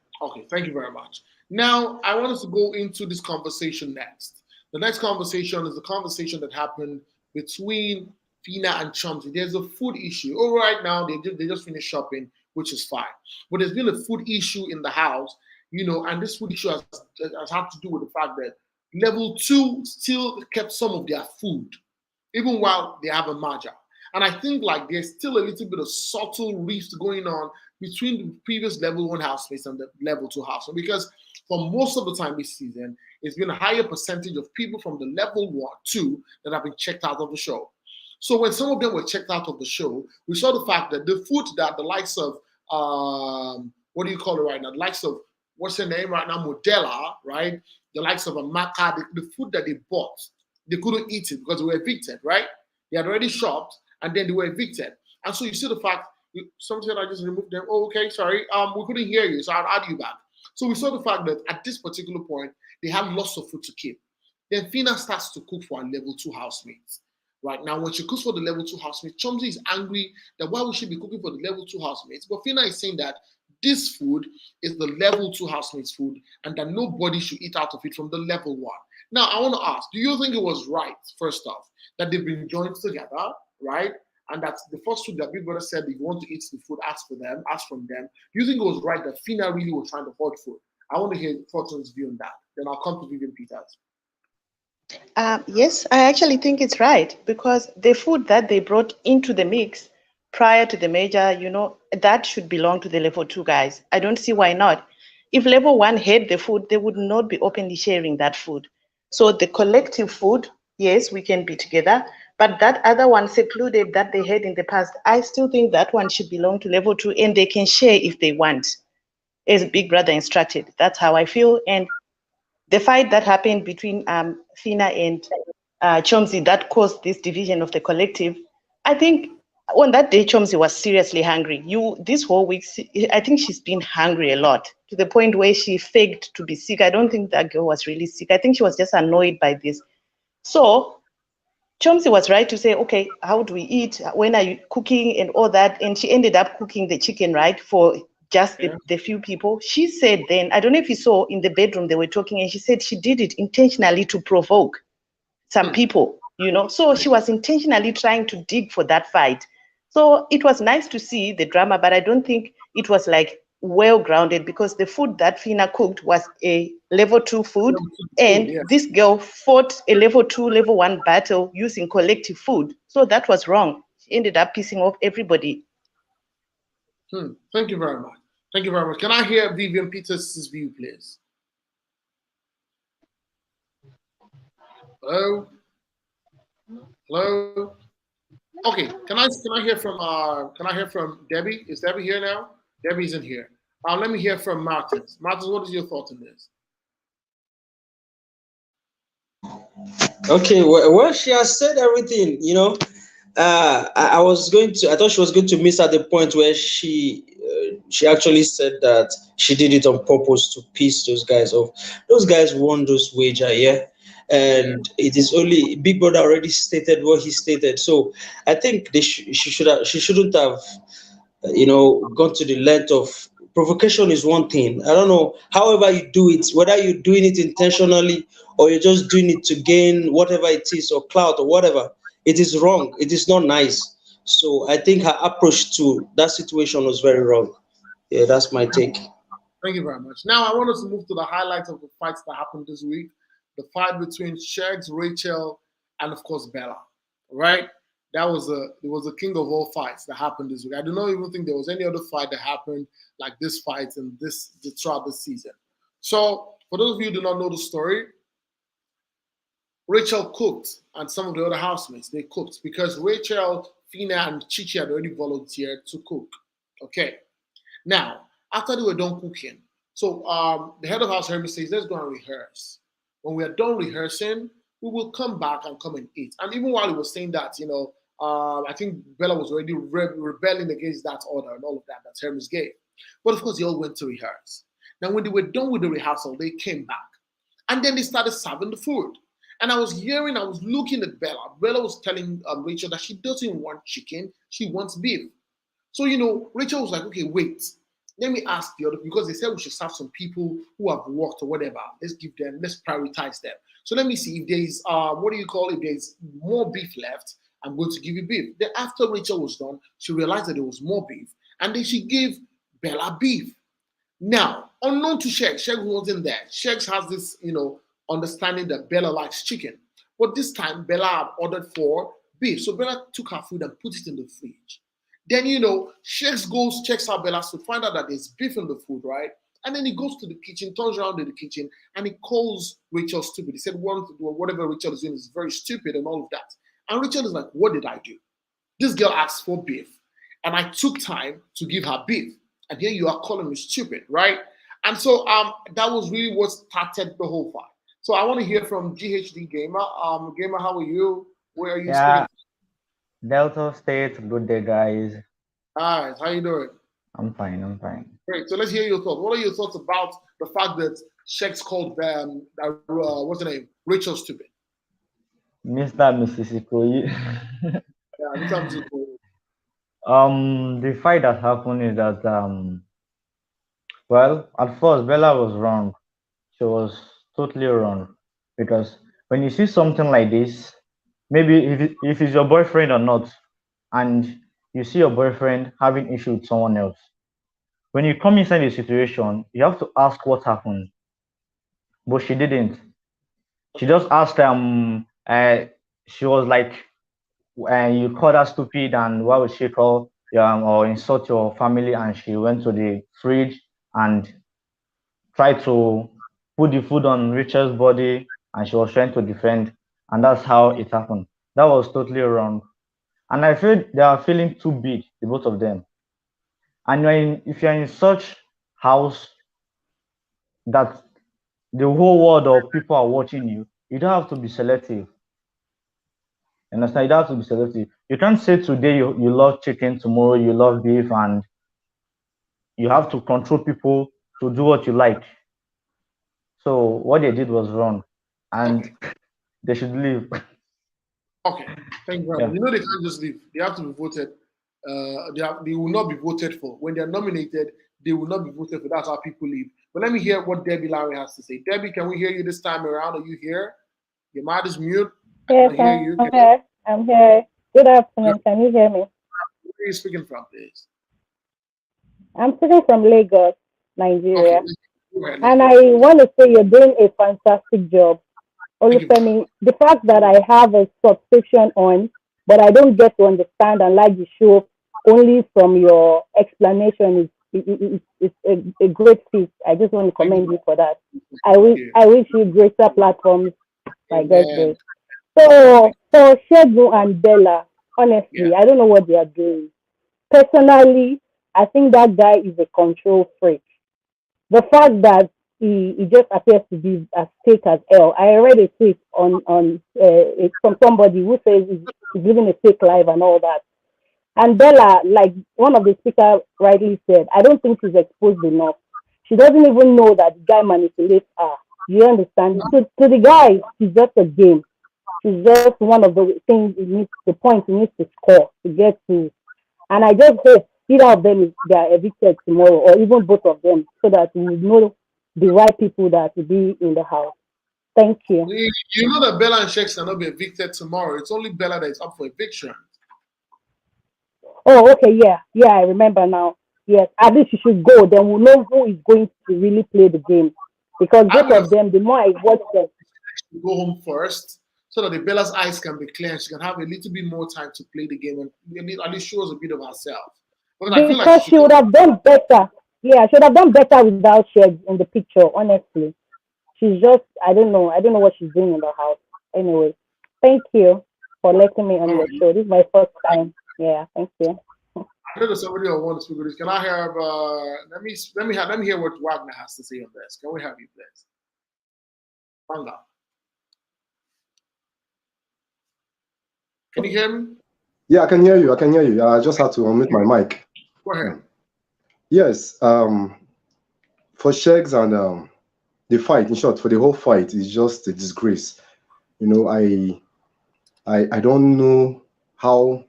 Thank you very much. Now I want us to go into this conversation next. The next conversation is the conversation that happened between Fina and Chumsy. There's a food issue. All right, now they just finished shopping, which is fine. But there's been a food issue in the house, and this food issue has had to do with the fact that level 2 still kept some of their food, even while they have a merger. And I think like there's still a little bit of subtle rift going on between the previous level 1 housemates and the level 2 housemates, because for most of the time this season, it's been a higher percentage of people from the level 2 that have been checked out of the show. So when some of them were checked out of the show, we saw the fact that the food that the likes of, what do you call it right now? The likes of, what's her name right now? Modella, right? The likes of Amaka, the food that they bought, they couldn't eat it because they were evicted, right? They had already shopped and then they were evicted. And so you see the fact, some said I just removed them. Oh, okay, sorry. We couldn't hear you, so I'll add you back. So we saw the fact that at this particular point, they had lots of food to keep. Then Fina starts to cook for our level 2 housemates. Right now, when she cooks for the level 2 housemates, Chumsy is angry that why would she be cooking for the level 2 housemates? But Fina is saying that this food is the level 2 housemates food and that nobody should eat out of it from the level 1. Now, I want to ask, do you think it was right, first off, that they've been joined together, right? And that the first food that Big Brother said, if you want to eat the food, ask from them. Do you think it was right that Fina really was trying to hoard food? I want to hear Fortune's view on that. Then I'll come to Vivian Peters. Yes, I actually think it's right, because the food that they brought into the mix prior to the merger, that should belong to the level 2 guys. I don't see why not. If level 1 had the food, they would not be openly sharing that food. So the collective food, yes, we can be together, but that other one secluded that they had in the past, I still think that one should belong to level 2, and they can share if they want, as Big Brother instructed. That's how I feel. And the fight that happened between Fina and Chomzi that caused this division of the collective, I think on that day, Chomzi was seriously hungry. This whole week, I think she's been hungry a lot, to the point where she faked to be sick. I don't think that girl was really sick. I think she was just annoyed by this. So Chomzi was right to say, okay, how do we eat? When are you cooking and all that? And she ended up cooking the chicken, right, for just the few people. She said then, I don't know if you saw in the bedroom, they were talking, and she said she did it intentionally to provoke some people, So she was intentionally trying to dig for that fight. So it was nice to see the drama, but I don't think it was like well-grounded, because the food that Fina cooked was a level 2 food, and this girl fought a level 2, level 1 battle using collective food. So that was wrong. She ended up pissing off everybody. Thank you very much. Thank you very much. Can I hear Vivian Peters' view, please? Hello? Hello? Okay, can I hear from Debbie? Is Debbie here now? Debbie isn't here. Let me hear from Martins. Martins, what is your thought on this? Okay, well, she has said everything, I thought she was going to miss at the point where she actually said that she did it on purpose to piss those guys off. Those guys won those wager, and it is only Big Brother already stated what he stated. So I think she shouldn't have, gone to the length of provocation. Is one thing. I don't know. However you do it, whether you're doing it intentionally or you're just doing it to gain whatever it is, or clout or whatever, it is wrong. It is not nice. So I think her approach to that situation was very wrong. Yeah, that's my take. Thank you very much. Now I want us to move to the highlights of the fights that happened this week. The fight between Shegs, Rachel, and of course Bella. Right? It was the king of all fights that happened this week. I do not even think there was any other fight that happened like this fight and throughout this season. So for those of you who do not know the story, Rachel cooked, and some of the other housemates, they cooked, because Rachel, Fina, and Chichi had already volunteered to cook. Okay. Now, after they were done cooking, so the head of house Hermes says, let's go and rehearse. When we are done rehearsing, we will come back and come and eat. And even while he was saying that, I think Bella was already rebelling against that order and all of that Hermes gave. But of course, they all went to rehearse. Now, when they were done with the rehearsal, they came back. And then they started serving the food. And I was looking at Bella. Bella was telling Rachel that she doesn't want chicken, she wants beef. So, Rachel was like, okay, wait. Let me ask the other, because they said we should serve some people who have worked or whatever. Let's prioritize them. So let me see if there's, if there's more beef left, I'm going to give you beef. Then after Rachel was done, she realized that there was more beef. And then she gave Bella beef. Now, unknown to Shegs wasn't there. Shegs has this, understanding that Bella likes chicken. But this time, Bella had ordered for beef. So Bella took her food and put it in the fridge. Then, Shegs goes, checks out Bella to find out that there's beef in the food, right? And then he goes to the kitchen, turns around in the kitchen, and he calls Rachel stupid. He said, whatever Rachel is doing is very stupid and all of that. And Rachel is like, what did I do? This girl asked for beef, and I took time to give her beef. And here you are calling me stupid, right? And so that was really what started the whole fight. So I want to hear from GHD Gamer. Gamer, how are you? Where are you staying? Delta State, good day, guys. Hi, how you doing? I'm fine. Great. So let's hear your thoughts. What are your thoughts about the fact that Shegs called what's the name? Rachel stupid? Mr. Mississippi. Yeah, Mr. Mississippi. The fight that happened is that Well, at first, Bella was wrong. She was totally wrong. Because when you see something like this, maybe if it's your boyfriend or not, and you see your boyfriend having issue with someone else, when you come inside the situation, you have to ask what happened. But she didn't. She Okay. just asked she was like, you called her stupid, and why would she call or insult your family? And she went to the fridge and tried to put the food on Rachel's body, and she was trying to defend, and that's how it happened. That was totally wrong. And I feel they are feeling too big, the both of them. And if you're in such house that the whole world of people are watching you, you don't have to be selective. Understand? You don't have to be selective. You can't say today you love chicken, tomorrow you love beef, and you have to control people to do what you like. So what they did was wrong, and Okay. they should leave. Okay. Thank you very Yeah. much. You know they can't just leave. They have to be voted. They will not be voted for. When they're nominated, they will not be voted for. That's how people leave. But let me hear what Debbie Larry has to say. Debbie, can we hear you this time around? Are you here? Your mic is mute. I Yes, cannot hear you. I'm here. I'm here. Good afternoon. Can you hear me? Where are you speaking from, please? I'm speaking from Lagos, Okay. Nigeria. Go ahead. And Let's I hear it. want to say you're doing a fantastic job. Thank you. Olufemi, the fact that I have a subscription on, but I don't get to understand and like the show only from your explanation is a great feat. I just want to Thank commend you. you for that. Thank you. I wish you greater platforms by God's Amen. grace. So for Shegun and Bella, honestly, Yeah. I don't know what they are doing. Personally, I think that guy is a control freak. The fact that he just appears to be as fake as hell. I read a tweet from somebody who says he's living a fake life and all that. And Bella, like one of the speakers rightly said, I don't think she's exposed enough. She doesn't even know that the guy manipulates her. You understand? To the guy, she's just a game. She's just one of the things the point he needs to score to get to. And I just hope either of them they are evicted tomorrow, or even both of them, so that we know the right people that will be in the house. Thank you. You know that Bella and Shex cannot be evicted tomorrow. It's only Bella that is up for eviction. Oh, okay, yeah, I remember now. Yes, at least you should go. Then we'll know who is going to really play the game. Because I both would have of them, the more I watch them, go home first so that the Bella's eyes can be clear and she can have a little bit more time to play the game and at least show us a bit of herself. Because I feel like because she would have done better. Yeah, she would have done better without Sheds in the picture, honestly. She's just, I don't know. I don't know what she's doing in the house. Anyway, thank you for letting me on your show. This is my first time. Yeah, thank you. I know there's somebody who wants to speak with this. Can I have? Let me hear what Wagner has to say on this. Can we have you, please? Wagner, can you hear me? Yeah, I can hear you. I can hear you. I just had to unmute my mic. Go ahead. Yes. For Shegs and the fight, in short, for the whole fight, is just a disgrace. You know, I don't know how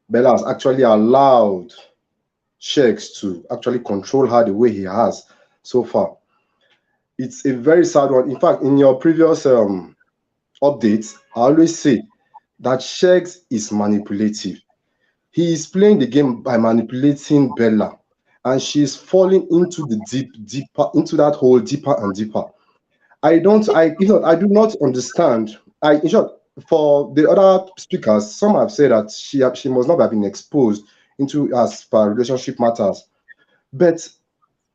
Bella has actually allowed Shegs to actually control her the way he has so far. It's a very sad one. In fact, in your previous updates, I always say that Shegs is manipulative. He is playing the game by manipulating Bella, and she's falling into the deeper into that hole deeper and deeper. I do not understand. In short, for the other speakers, some have said that she must not have been exposed into as per relationship matters. But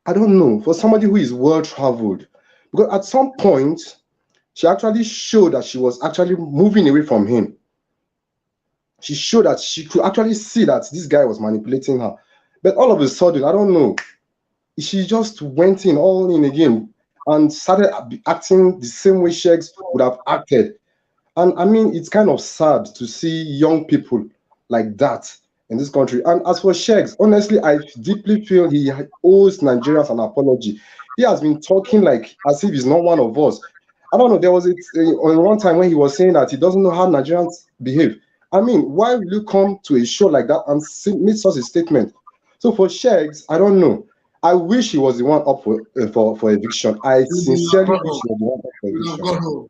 I don't know, for somebody who is well traveled, because at some point she actually showed that she was actually moving away from him. She showed that she could actually see that this guy was manipulating her. But all of a sudden, I don't know, she just went in all in again and started acting the same way Shegs would have acted. And I mean, it's kind of sad to see young people like that in this country. And as for Shegs, honestly, I deeply feel he owes Nigerians an apology. He has been talking like as if he's not one of us. I don't know, there was on one time when he was saying that he doesn't know how Nigerians behave. I mean, why will you come to a show like that and make such a statement? So for Shegs, I don't know. I wish he was the one up for eviction. I sincerely wish he was the one up for eviction.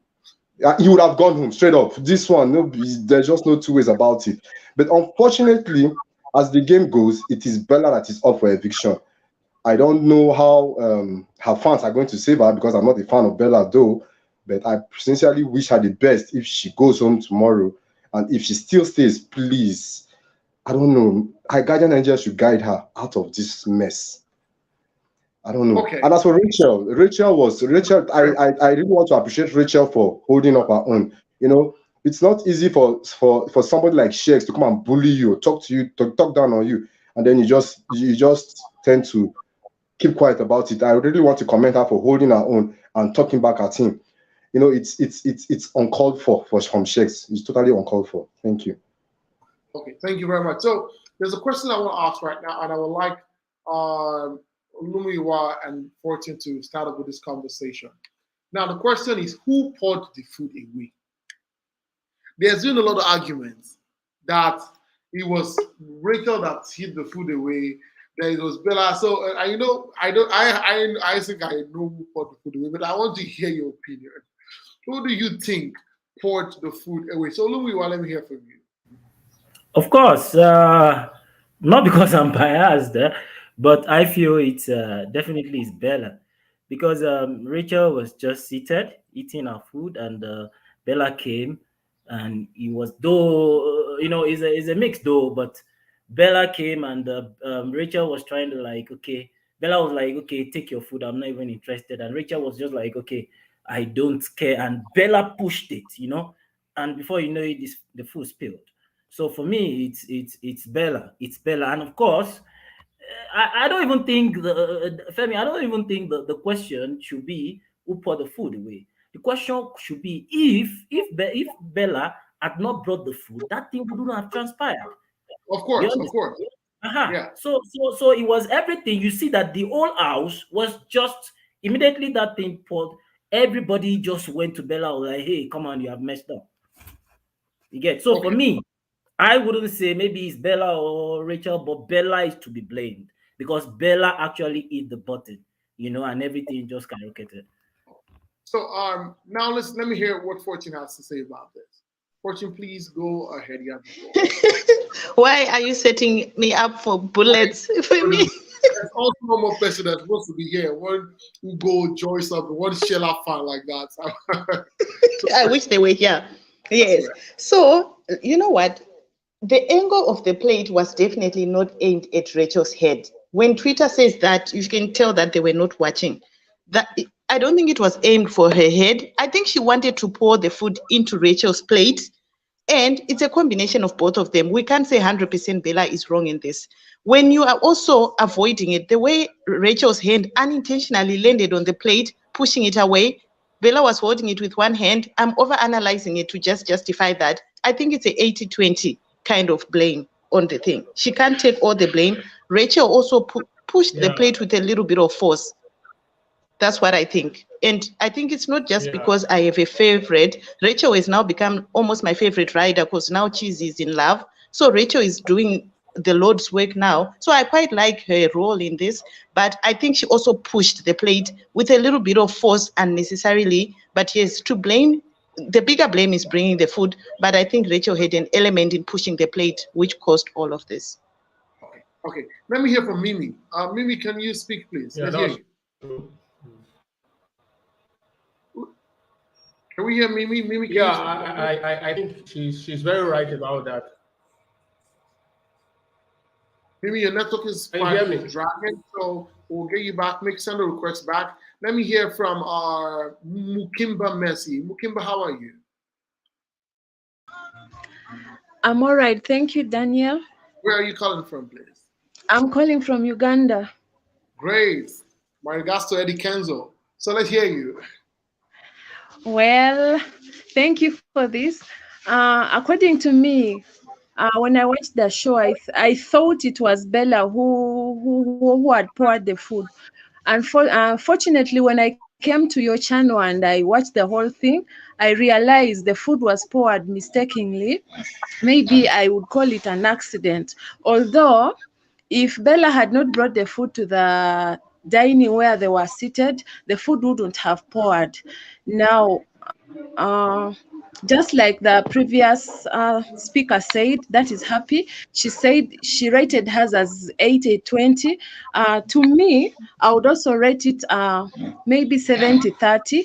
He would have gone home straight up. This one, no, there's just no two ways about it. But unfortunately, as the game goes, it is Bella that is up for eviction. I don't know how her fans are going to save her because I'm not a fan of Bella though. But I sincerely wish her the best if she goes home tomorrow. And if she still stays, please, I don't know, her guardian angel should guide her out of this mess. I don't know. Okay. And as for Rachel, I really want to appreciate Rachel for holding up her own. You know, it's not easy for somebody like Shakes to come and bully you, talk to you, talk down on you, and then you just tend to keep quiet about it. I really want to commend her for holding her own and talking back at him. You know, it's uncalled for from Shakes. It's totally uncalled for. Thank you. Okay, thank you very much. So there's a question I want to ask right now, and I would like Olumiwa and Fortune to start up with this conversation. Now, the question is, who poured the food away? There's been a lot of arguments that it was Rachel that hid the food away, that it was Bella. So I think I know who poured the food away, but I want to hear your opinion. Who do you think poured the food away? So Olumiwa, let me hear from you. Of course, not because I'm biased, but I feel it's definitely is Bella, because Rachel was just seated eating her food, and Bella came, and it was though it's a mix though, but Bella came and Rachel was trying to Bella was like, okay, take your food, I'm not even interested, and Rachel was just like, okay, I don't care, and Bella pushed it, and before you know it, the food spilled. So for me, it's Bella. It's Bella, and of course, I don't even think Femi. I don't even think the question should be who poured the food away. The question should be if Bella had not brought the food, that thing wouldn't have transpired. Of course. Yeah. So it was everything. You see that the whole house was just immediately that thing poured. Everybody just went to Bella, like, hey, come on, you have messed up. You get so for me. I wouldn't say maybe it's Bella or Rachel, but Bella is to be blamed because Bella actually hit the button, and everything just skyrocketed. So now let me hear what Fortune has to say about this. Fortune, please go ahead. Why are you setting me up for bullets for me? There's also one more person that's supposed to be here. One who go join something, one shell out fan like that. I wish they were here. Yes. So you know what? The angle of the plate was definitely not aimed at Rachel's head. When Twitter says that, you can tell that they were not watching. I don't think it was aimed for her head. I think she wanted to pour the food into Rachel's plate. And it's a combination of both of them. We can't say 100% Bella is wrong in this. When you are also avoiding it, the way Rachel's hand unintentionally landed on the plate, pushing it away, Bella was holding it with one hand. I'm over-analyzing it to just justify that. I think it's a 80-20 kind of blame on the thing. She can't take all the blame. Rachel also pushed the plate with a little bit of force. That's what I think. And I think it's not just because I have a favorite. Rachel has now become almost my favorite rider because now Cheesy is in love. So Rachel is doing the Lord's work now. So I quite like her role in this. But I think she also pushed the plate with a little bit of force unnecessarily. But yes, to blame, the bigger blame is bringing the food. But I think Rachel had an element in pushing the plate, which caused all of this. Okay. Let me hear from Mimi. Mimi, can you speak, please? Yeah, Let's hear you. Can we hear Mimi? Mimi, yeah, I think she's very right about that. Mimi, your network is dragging, so we'll get you back. Send a request back. Let me hear from Mukimba Messi. Mukimba, how are you? I'm all right. Thank you, Daniel. Where are you calling from, please? I'm calling from Uganda. Great. My regards to Eddie Kenzo. So let's hear you. Well, thank you for this. According to me, when I watched the show, I thought it was Bella who had poured the food. And fortunately, when I came to your channel and I watched the whole thing, I realized the food was poured mistakenly. Maybe I would call it an accident. Although if Bella had not brought the food to the dining where they were seated, the food wouldn't have poured. Now, just like the previous speaker said, that is happy. She said she rated hers as 80-20. To me, I would also rate it maybe 70-30.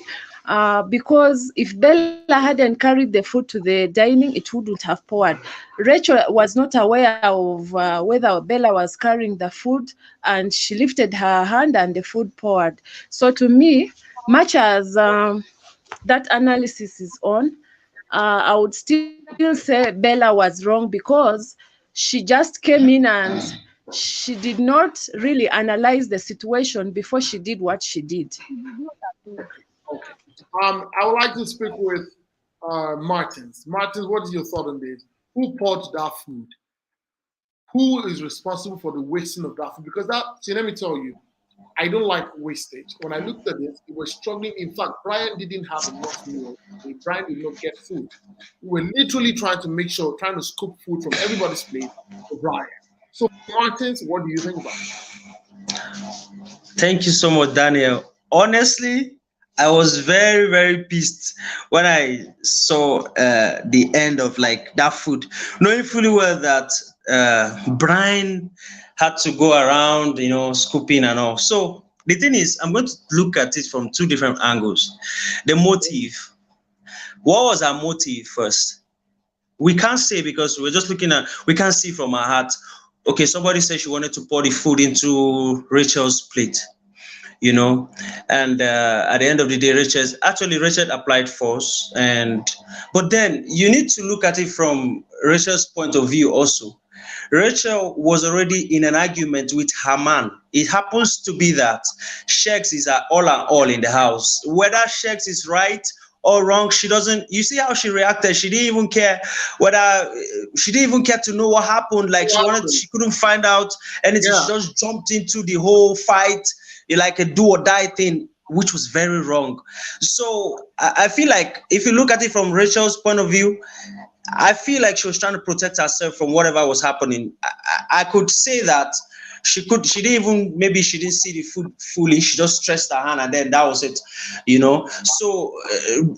Because if Bella hadn't carried the food to the dining, it wouldn't have poured. Rachel was not aware of whether Bella was carrying the food, and she lifted her hand and the food poured. So to me, much as that analysis is on, I would still say Bella was wrong because she just came in and she did not really analyze the situation before she did what she did. Okay. I would like to speak with Martins. Martins, what is your thought on this? Who poured that food? Who is responsible for the wasting of that food? Because see, let me tell you, I don't like wastage. When I looked at this, it was struggling. In fact, Brian didn't have enough meal. Brian did not get food. We were literally trying to scoop food from everybody's plate for Brian. So, Martins, what do you think about it? Thank you so much, Daniel. Honestly, I was very, very pissed when I saw the end of like that food, knowing fully well that Brian had to go around, scooping and all. So the thing is, I'm going to look at it from two different angles. The motive. What was our motive first? We can't say because we're just we can't see from our heart. Okay, somebody said she wanted to pour the food into Rachel's plate, and at the end of the day, Rachel applied force, but then you need to look at it from Rachel's point of view also. Rachel was already in an argument with her man. It happens to be that Shex is all and all in the house. Whether Shex is right or wrong, she doesn't. You see how she reacted. She didn't even care to know what happened. Like she couldn't find out anything. Yeah. She just jumped into the whole fight, like a do or die thing, which was very wrong. So I feel like if you look at it from Rachel's point of view, I feel like she was trying to protect herself from whatever was happening. I could say that she didn't see the food fully. She just stressed her hand and then that was it, So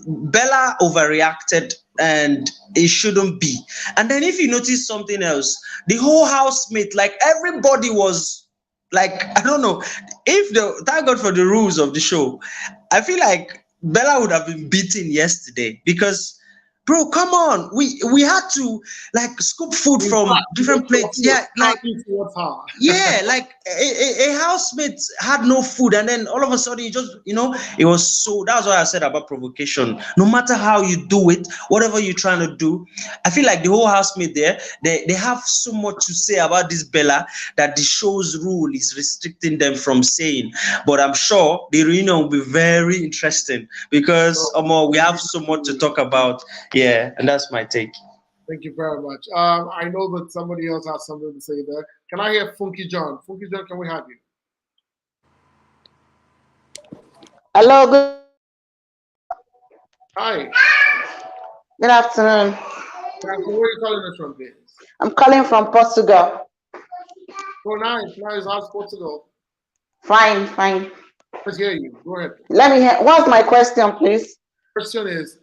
Bella overreacted and it shouldn't be. And then if you notice something else, the whole housemate, like everybody was like, I don't know, thank God for the rules of the show. I feel like Bella would have been beaten yesterday because, bro, come on. We had to like scoop food from different plates. Yeah, like like a housemate had no food, and then all of a sudden it was so. That's what I said about provocation. No matter how you do it, whatever you're trying to do, I feel like the whole housemate there, they have so much to say about this Bella that the show's rule is restricting them from saying. But I'm sure the reunion will be very interesting because we have so much to talk about. Yeah, and that's my take. Thank you very much. I know that somebody else has something to say there. Can I hear Funky John? Funky John, can we have you? Hello. Good. Hi. Good afternoon. Where are you calling us from, please? I'm calling from Portugal. Oh, nice. How's Portugal? Fine. Let's hear you. Go ahead. Let me hear. What's my question, please? Question is,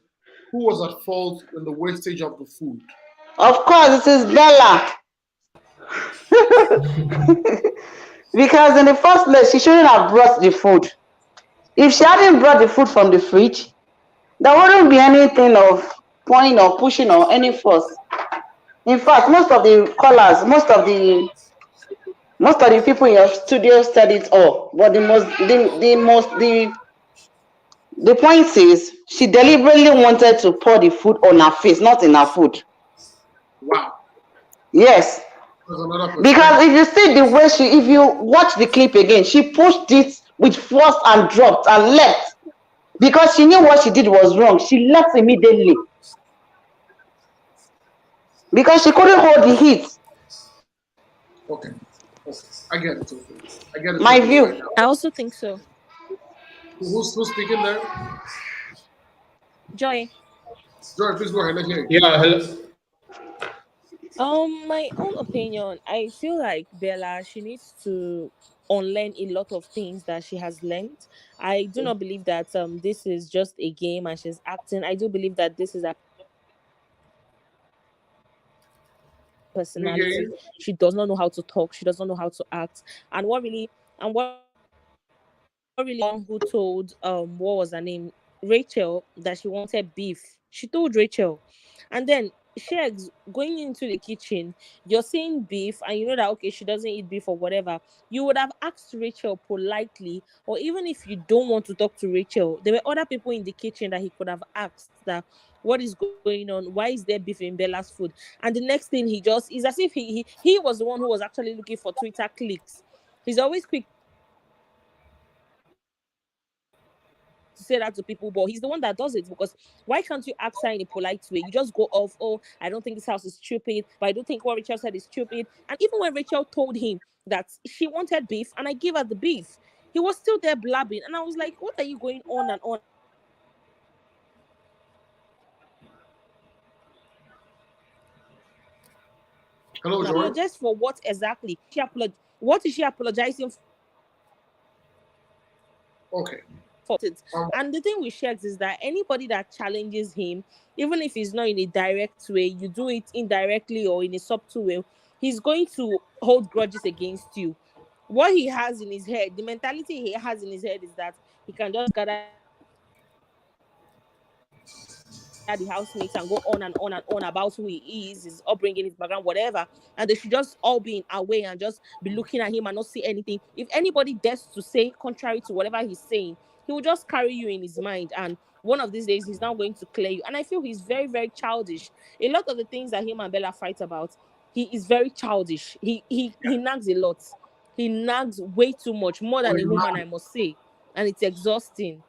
who was at fault in the wastage of the food? Of course, it is Bella. Because in the first place, she shouldn't have brought the food. If she hadn't brought the food from the fridge, there wouldn't be anything of pouring or pushing or any force. In fact, most of the callers, most of the people in your studio said it all. But the point is, she deliberately wanted to pour the food on her face, not in her food. Wow. Yes. Because if you see the way if you watch the clip again, she pushed it with force and dropped and left. Because she knew what she did was wrong. She left immediately. Because she couldn't hold the heat. Okay. I get it. My view. I also think so. Who's speaking there? Joy. Joy, please go ahead. Let's hear you. Yeah, hello. My own opinion, I feel like Bella, she needs to unlearn a lot of things that she has learned. I do not believe that this is just a game and she's acting. I do believe that this is a We hear personality. you. She does not know how to talk. She does not know how to act. And what really one who told what was her name, Rachel, that she wanted beef. She told Rachel, and then Shegs going into the kitchen, you're saying beef, and you know that okay, she doesn't eat beef or whatever. You would have asked Rachel politely, or even if you don't want to talk to Rachel, there were other people in the kitchen that he could have asked that what is going on, why is there beef in Bella's food? And the next thing he just is as if he was the one who was actually looking for Twitter clicks. He's always quick to say that to people, but he's the one that does it because why can't you ask her in a polite way? You just go off, oh, I don't think this house is stupid, but I don't think what Rachel said is stupid. And even when Rachel told him that she wanted beef and I gave her the beef, he was still there blabbing. And I was like, what are you going on and on about? And then she just all being away and just be looking at him and not see anything. If anybody dare to say contrary to whatever he's saying, he will just carry you in his mind and one of Hello, these days Joy. he's not going to clear you. And I feel what is she apologizing for? Nothing. She has already Okay. sorted. And the thing with Shex is that anybody that challenges him, even if it's not in a direct way, you do it indirectly or in a subtle way, he's going to hold grudges against you. What he has in his head, the mentality he has in his head is that he can just gather the housemates and go on and on and on about who he is, his upbringing, his background, whatever. And they should just all be in away and just be looking at him and not see anything. If anybody dares to say contrary to whatever he's saying, he will just carry you in his mind. And one of these days, he's now going to clear you. And I feel he's very, very childish. A lot of the things that him and Bella fight about, he is very childish. He nags a lot. He nags way too much, more than a woman, For I a must man, say. And it's exhausting.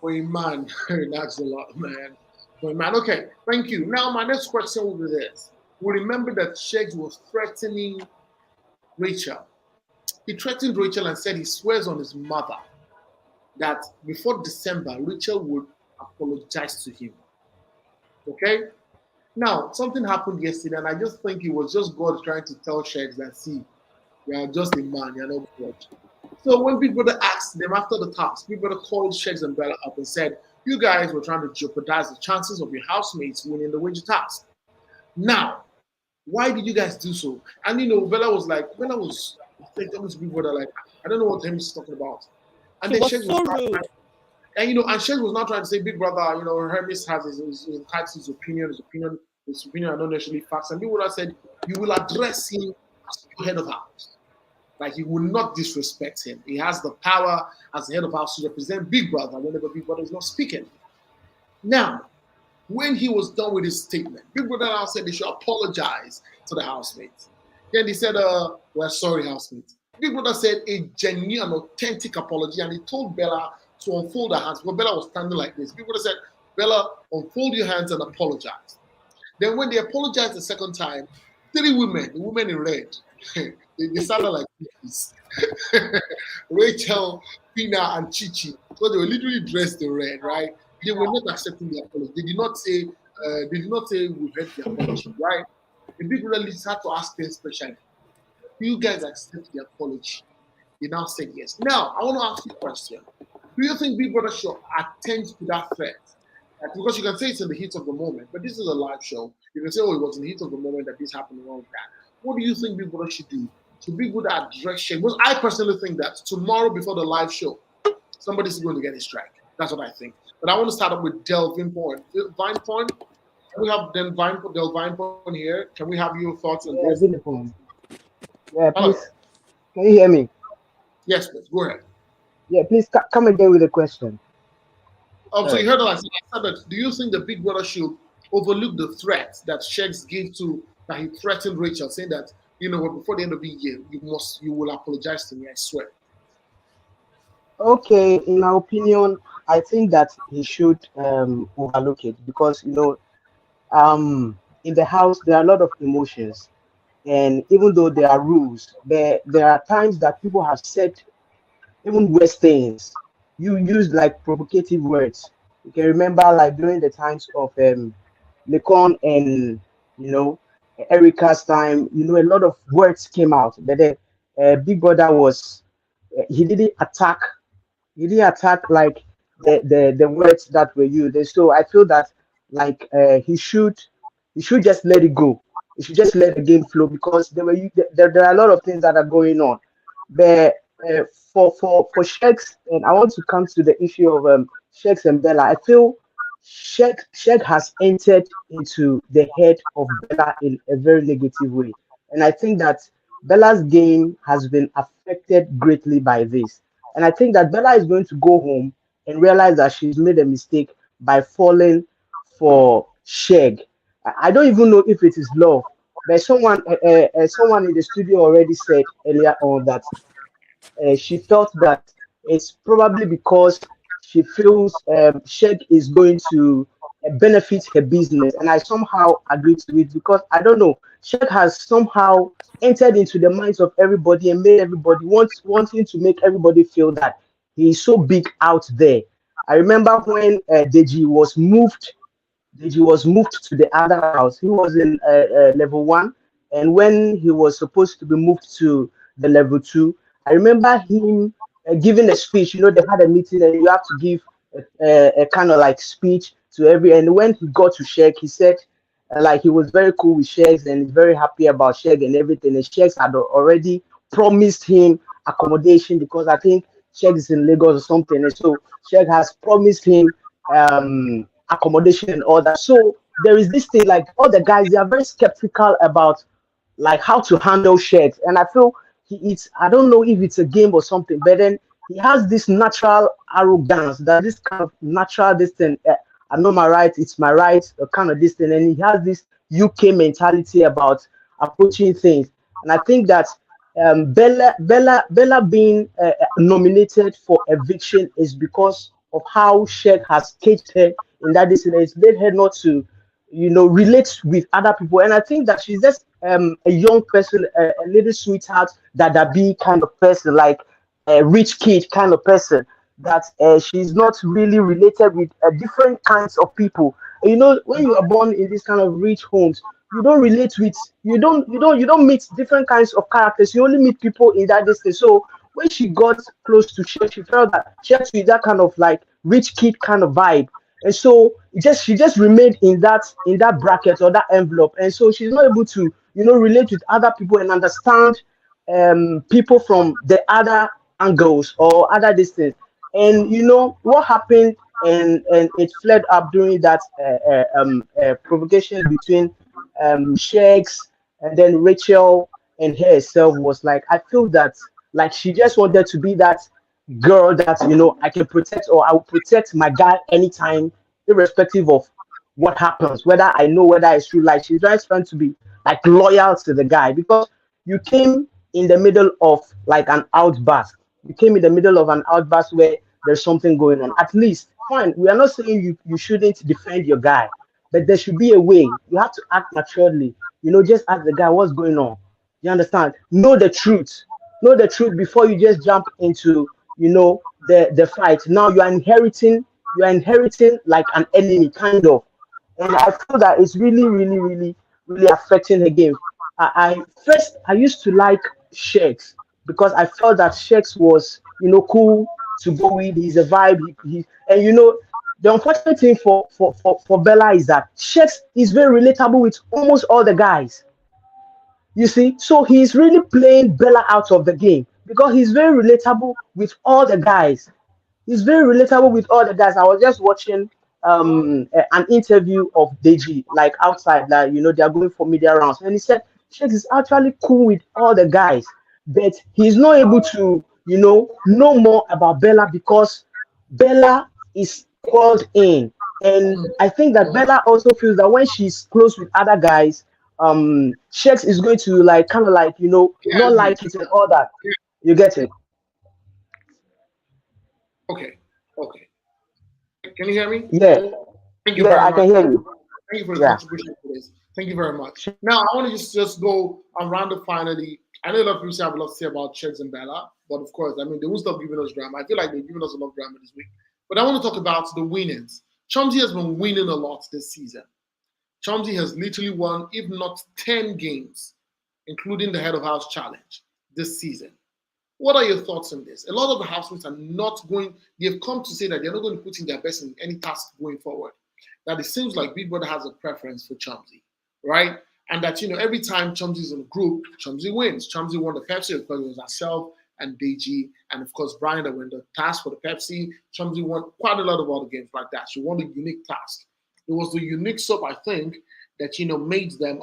for a man, that's a lot, man. For a man. Okay, thank you. Now, my next question will be this. We remember that Sheggs was threatening Rachel. He threatened Rachel and said he swears on his mother that before December, Rachel would apologize to him. Okay? Now, something happened yesterday, and I just think it was just God trying to tell Sheggs that, see, you are just a man, you're not God. So when Big Brother asked them after the task, Big Brother called Sheggs and Bella up and said, you guys were trying to jeopardize the chances of your housemates winning the wager task. Now, why did you guys do so? And Bella was thinking to Big Brother, like, I don't know what him is talking about. And He then was Sheggs was so not rude. and Sheggs was not trying to say, Big Brother, Hermes has his opinion, his opinion are not necessarily facts. And Big Brother said, you will address him as your head of house. Like, you will not disrespect him. He has the power as the head of house to represent Big Brother whenever Big Brother is not speaking. Now, when he was done with his statement, Big Brother now said they should apologize to the housemates. Then he said, we're sorry, housemates. Big Brother said a genuine, authentic apology, and he told Bella to unfold her hands. Because Bella was standing like this. Big Brother said, Bella, unfold your hands and apologize. Then when they apologized the second time, three women, the women in red, they sounded like this. Rachel, Pina, and Chichi. So they were literally dressed in red, right? They were not accepting the apology. They did not say we heard the apology, right? The Big Brother had to ask them specially, do you guys accept the apology? They now said yes. Now, I want to ask you a question. Do you think Big Brother should attend to that threat? Because you can say it's in the heat of the moment, but this is a live show. You can say, oh, it was in the heat of the moment that this happened and all of that. What do you think Big Brother should do? Should Big Brother address Sheggs? Because I personally think that tomorrow before the live show, somebody's going to get a strike. That's what I think. But I want to start up with Del Vineport. Vineport, can we have Del Vineport here? Can we have your thoughts on this? Yeah, Hello. please. Can you hear me? Yes, please. Go ahead. Yeah, please come again with a question. So you heard what I said that. Do you think the Big Brother should overlook the threat that Sheggs gave that he threatened Rachel, saying that, before the end of the year, you will apologize to me, I swear. Okay, in my opinion, I think that he should overlook it because in the house there are a lot of emotions, and even though there are rules, there are times that people have said even worse things. You use like provocative words. You can remember like during the times of Lekon and Erica's time, a lot of words came out, but then Big Brother was he didn't attack. He didn't attack like the words that were used. And so I feel that like he should just let it go. He should just let the game flow because there are a lot of things that are going on. But for Sheks, and I want to come to the issue of Sheks and Bella. I feel Shek has entered into the head of Bella in a very negative way, and I think that Bella's game has been affected greatly by this. And I think that Bella is going to go home and realize that she's made a mistake by falling for Sheg. I don't even know if it is love, but someone in the studio already said earlier on that she felt that it's probably because she feels Sheg is going to benefit her business. And I somehow agree to it because I don't know, Sheg has somehow entered into the minds of everybody and made everybody wanting to make everybody feel that he is so big out there. I remember when Deji was moved to the other house. He was in level 1, and when he was supposed to be moved to the level 2, I remember him giving a speech. They had a meeting, and you have to give a kind of like speech to every. And when he got to Sheikh, he said like he was very cool with Sheikhs and he's very happy about Sheikh and everything. And Sheikhs had already promised him accommodation because I think Sheikh is in Lagos or something, and so Sheikh has promised him accommodation and all that. So there is this thing like all the guys, they are very skeptical about like how to handle Sheikhs, and I feel it's I don't know if it's a game or something, but then he has this natural arrogance, that this kind of natural this thing. I know my right, it's my right, kind of this thing, and he has this UK mentality about approaching things, and I think that Bella being nominated for eviction is because of how Sheikh has caged her in that decision. It's made her not to, relate with other people. And I think that she's just a young person, a little sweetheart, that be kind of person, like a rich kid kind of person. That she's not really related with different kinds of people. When you are born in this kind of rich homes, you don't relate with you don't meet different kinds of characters. You only meet people in that distance. So when she got close to Shek, she felt that she had to be that kind of like rich kid kind of vibe. And so she just remained in that bracket or that envelope. And so she's not able to, relate with other people and understand people from the other angles or other distance. And what happened, and it fled up during that provocation between Shakes and then Rachel and herself was like, I feel that like she just wanted to be that girl that I can protect, or I will protect my guy anytime, irrespective of what happens, whether I know whether it's true. Like she's just trying to be like loyal to the guy because you came in the middle of like an outburst. You came in the middle of an outburst where there's something going on. At least, fine. We are not saying you shouldn't defend your guy, but there should be a way. You have to act maturely. Just ask the guy what's going on. You understand? Know the truth. Know the truth before you just jump into the fight. Now you are inheriting like an enemy kind of. And I feel that it's really, really, really, really affecting the game. I used to like Shakes because I felt that Shakes was cool to go with. He's a vibe. And the unfortunate thing for Bella is that Shakes is very relatable with almost all the guys. You see, so he's really playing Bella out of the game because he's very relatable with all the guys. He's very relatable with all the guys. I was just watching an interview of Deji, like outside, that they are going for media rounds, and he said Shakes is actually cool with all the guys, but he's not able to, know more about Bella because Bella is called in, and I think that Bella also feels that when she's close with other guys, Shakes is going to like kind of like not like it and all that. You get it? Okay. Can you hear me? Yeah. Thank you very I much. can hear you. Thank you for the contribution to this. Thank you very much. Now I want to just go around the finally. I know a lot of people have a lot to say about Shakes and Bella, but of course, I mean they won't stop giving us drama. I feel like they're giving us a lot of drama this week. But I want to talk about the winnings. Chumsy has been winning a lot this season. Chomzi has literally won, if not 10 games, including the head of house challenge this season. What are your thoughts on this? A lot of the housemates are not going, they've come to say that they're not going to put in their best in any task going forward. That it seems like Big Brother has a preference for Chomzi, right? And that, every time Chomzi is in a group, Chomzi wins. Chomzi won the Pepsi because it was herself and Deji, and of course Brian that won the task for the Pepsi. Chomzi won quite a lot of other games like that. She won the unique task. It was the unique soap, I think, that made them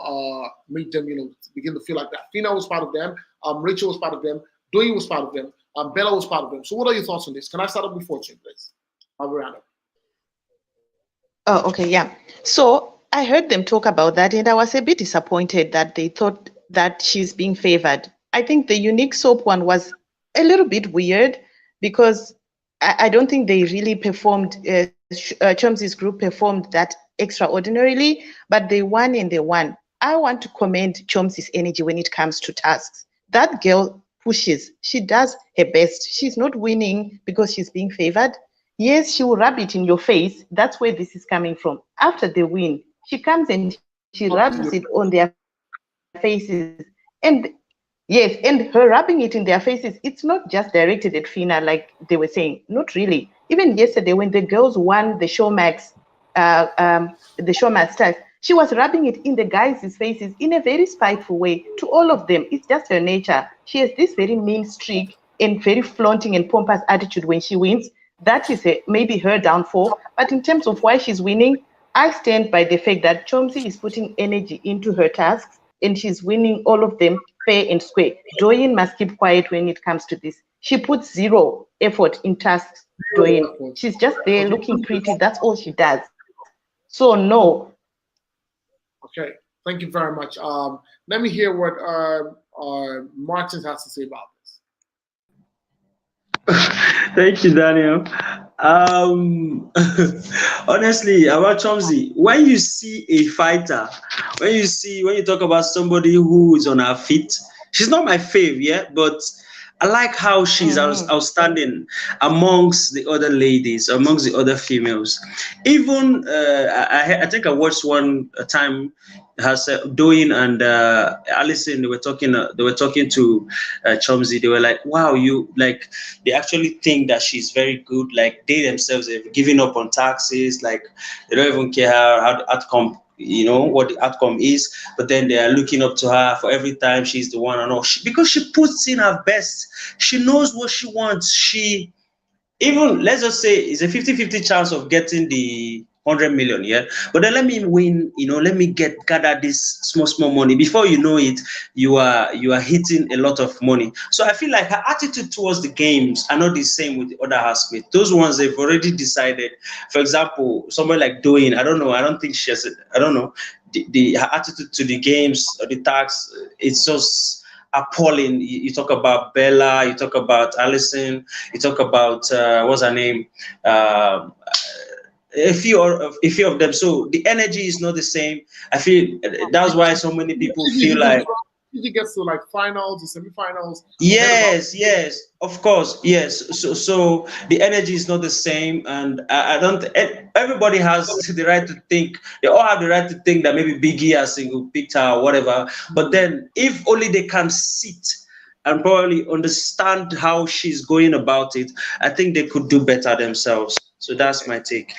begin to feel like that. Fina was part of them, Rachel was part of them, Doi was part of them, Bella was part of them. So what are your thoughts on this? Can I start up with Fortune, please? Miranda. Oh, okay, yeah. So I heard them talk about that, and I was a bit disappointed that they thought that she's being favored. I think the unique soap one was a little bit weird because I don't think they really performed, Chomzi's group performed that extraordinarily, but they won and they won. I want to commend Chomzi's energy when it comes to tasks. That girl pushes. She does her best. She's not winning because she's being favored. Yes, she will rub it in your face. That's where this is coming from. After the win, she comes and she rubs it on their faces. And yes, and her rubbing it in their faces, it's not just directed at Fina like they were saying. Not really. Even yesterday when the girls won the Showmax, task, she was rubbing it in the guys' faces in a very spiteful way to all of them. It's just her nature. She has this very mean streak and very flaunting and pompous attitude when she wins. That is maybe her downfall. But in terms of why she's winning, I stand by the fact that Chomzi is putting energy into her tasks and she's winning all of them fair and square. Doyin must keep quiet when it comes to this. She puts zero effort in tasks, Doyin. She's just there looking pretty. That's all she does. So no. Okay, thank you very much. Let me hear what Martin has to say about this. Thank you, Daniel. Honestly, about Chomzi, when you see a fighter, when you talk about somebody who is on her feet, she's not my fave, yeah, but I like how she's outstanding amongst the other ladies, amongst the other females. Even I think I watched one time. Has Doyin and Alison, they were talking to Chomzi. They were like, wow, they actually think that she's very good. Like they themselves have given up on taxes. Like they don't even care how the outcome, what the outcome is. But then they are looking up to her for every time she's the one and all. Because she puts in her best. She knows what she wants. Even, let's just say, it's a 50-50 chance of getting the 100 million, yeah? But then let me win, let me gather this small money. Before you know it, you are hitting a lot of money. So I feel like her attitude towards the games are not the same with the other housemates. Those ones, they've already decided. For example, somebody like Doyin, I don't know, I don't think she has, I don't know, her attitude to the games or the tax, it's just appalling. You talk about Bella, you talk about Alison, you talk about what's her name, a few of them. So the energy is not the same. I feel that's why so many people feel like she gets to like finals or semifinals. Yes, of course, yes. So the energy is not the same, and I don't. Everybody has the right to think. They all have the right to think that maybe Biggie has single picked her or whatever. But then, if only they can sit and probably understand how she's going about it, I think they could do better themselves. So that's my take.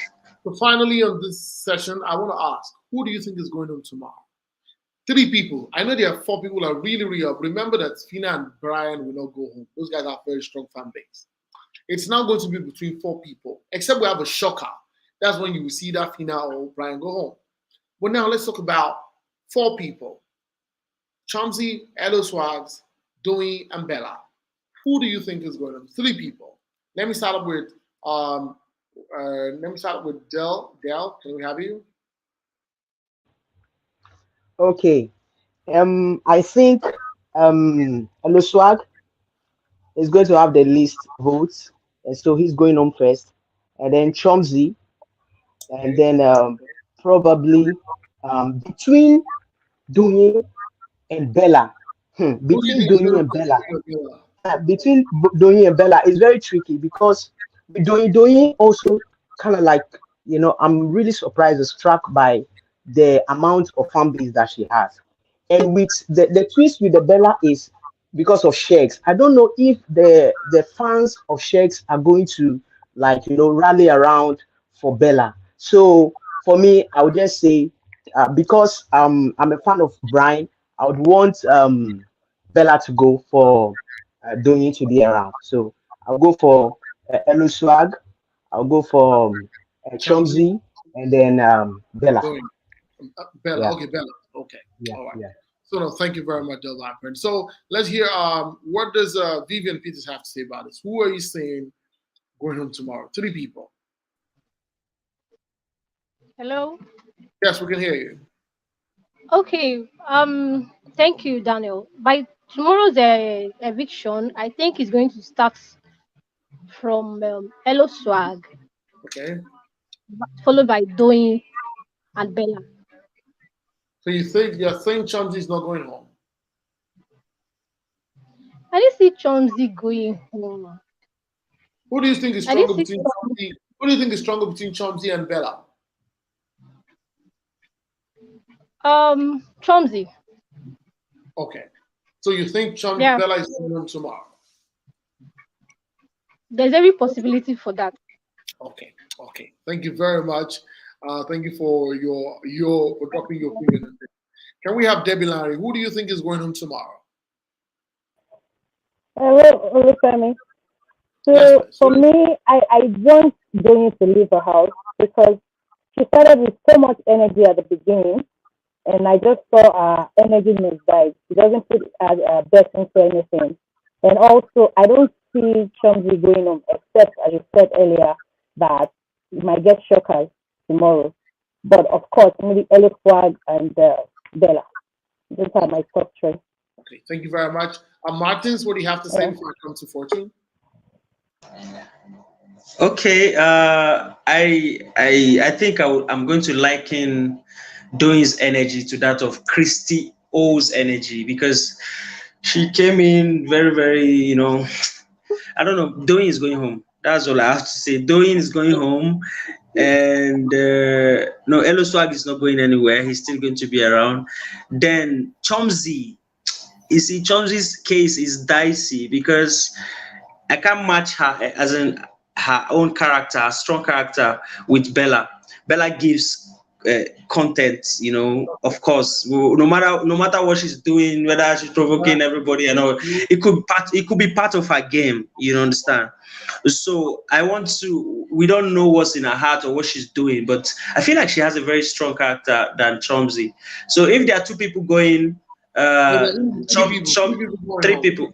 So finally, on this session, I want to ask, who do you think is going on tomorrow? 3 people. I know there are 4 people that are really, really up. Remember that Fina and Brian will not go home. Those guys have very strong fan base. It's now going to be between 4 people, except we have a shocker. That's when you will see that Fina or Brian go home. But now let's talk about 4 people. Chomzi, Elo Swags, Doi, and Bella. Who do you think is going on? 3 people. Let me start up with Del. Del, can we have you? Okay. I think Elo Swag is going to have the least votes, and so he's going on first, and then Chomzi, and then probably between Doi and Bella. Between Doi and Bella. Between Doi and Bella is very tricky because Doi also kind of like, I'm really surprised and struck by the amount of fan base that she has. And with the twist with the Bella is because of Shakes. I don't know if the fans of Shakes are going to like rally around for Bella. So for me, I would just say because I'm a fan of Brian, I would want Bella to go for Doyin to be around. So I'll go for Elo Swag, I'll go for Chelsea. Chomzi, and then Bella. Doing. Bella. Yeah, Okay, Bella. Okay. yeah, All right. yeah. So no, thank you very much, Del Blackburn. So let's hear what does Vivian Peters have to say about this? Who are you saying going home tomorrow? 3 people. Hello. Yes, we can hear you. Okay. Thank you, Daniel. By tomorrow's eviction, I think it's going to start from Hello Swag, Okay. followed by Doing and Bella. So you think Chumsy is not going home? I didn't see Chomzi going home. Who do you think is I stronger didn't see between Chumsy? Who do you think is stronger between Chumsy and Bella? Chomzi. Okay. So you think Yeah, Bella is going home tomorrow? there's every possibility for that. Okay. Okay. Thank you very much. Thank you for your for dropping your opinion. Can we have Debbie Larry? Who do you think is going home tomorrow? Hello, Femi. Yes, So please. for me, I want Doyin to leave the house because she started with so much energy at the beginning, and I just saw her energy misguide. She doesn't put her best into anything. And also, I don't see Chumzi going home, except as you said earlier, that he might get shockers tomorrow. But of course, maybe Ellie Swag and Bella. Those are my top 3. Okay. Thank you very much. Martins, what do you have to say Yeah. before I come to Fortune? Okay, I think I'm going to liken Doing's energy to that of Christy O's energy because she came in very, I don't know. Doing is going home. That's all I have to say. Doing is going home, and no, Elo Swag is not going anywhere. He's still going to be around. Then Chomzi, you see, Chomzi's case is dicey because I can't match her as in her own character, her strong character, with Bella. Bella gives content, of course. No matter what she's doing, whether she's provoking everybody, it could be part of her game. You understand? So we don't know what's in her heart or what she's doing, but I feel like she has a very strong character than Chomzi. So if there are 2 people going, three people.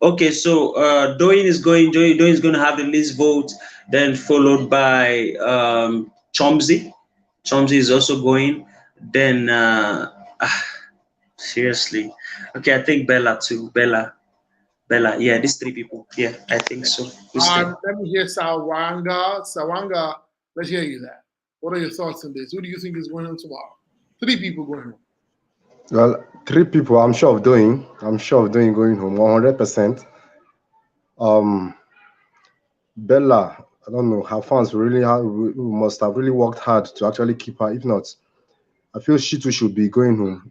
Okay, so Doyin is going. Doyin is going to have the least vote, then followed by Chomzi. Chomzi is also going. Then seriously, okay, I think Bella too. Bella. Yeah, these 3 people. Yeah, I think so. Let me hear Sawanga. Sawanga, let's hear you there. What are your thoughts on this? Who do you think is going home tomorrow? 3 people going home. Well, 3 people. I'm sure of Doing. Going home 100%. Bella, I don't know. Her fans must have really worked hard to actually keep her. If not, I feel she too should be going home.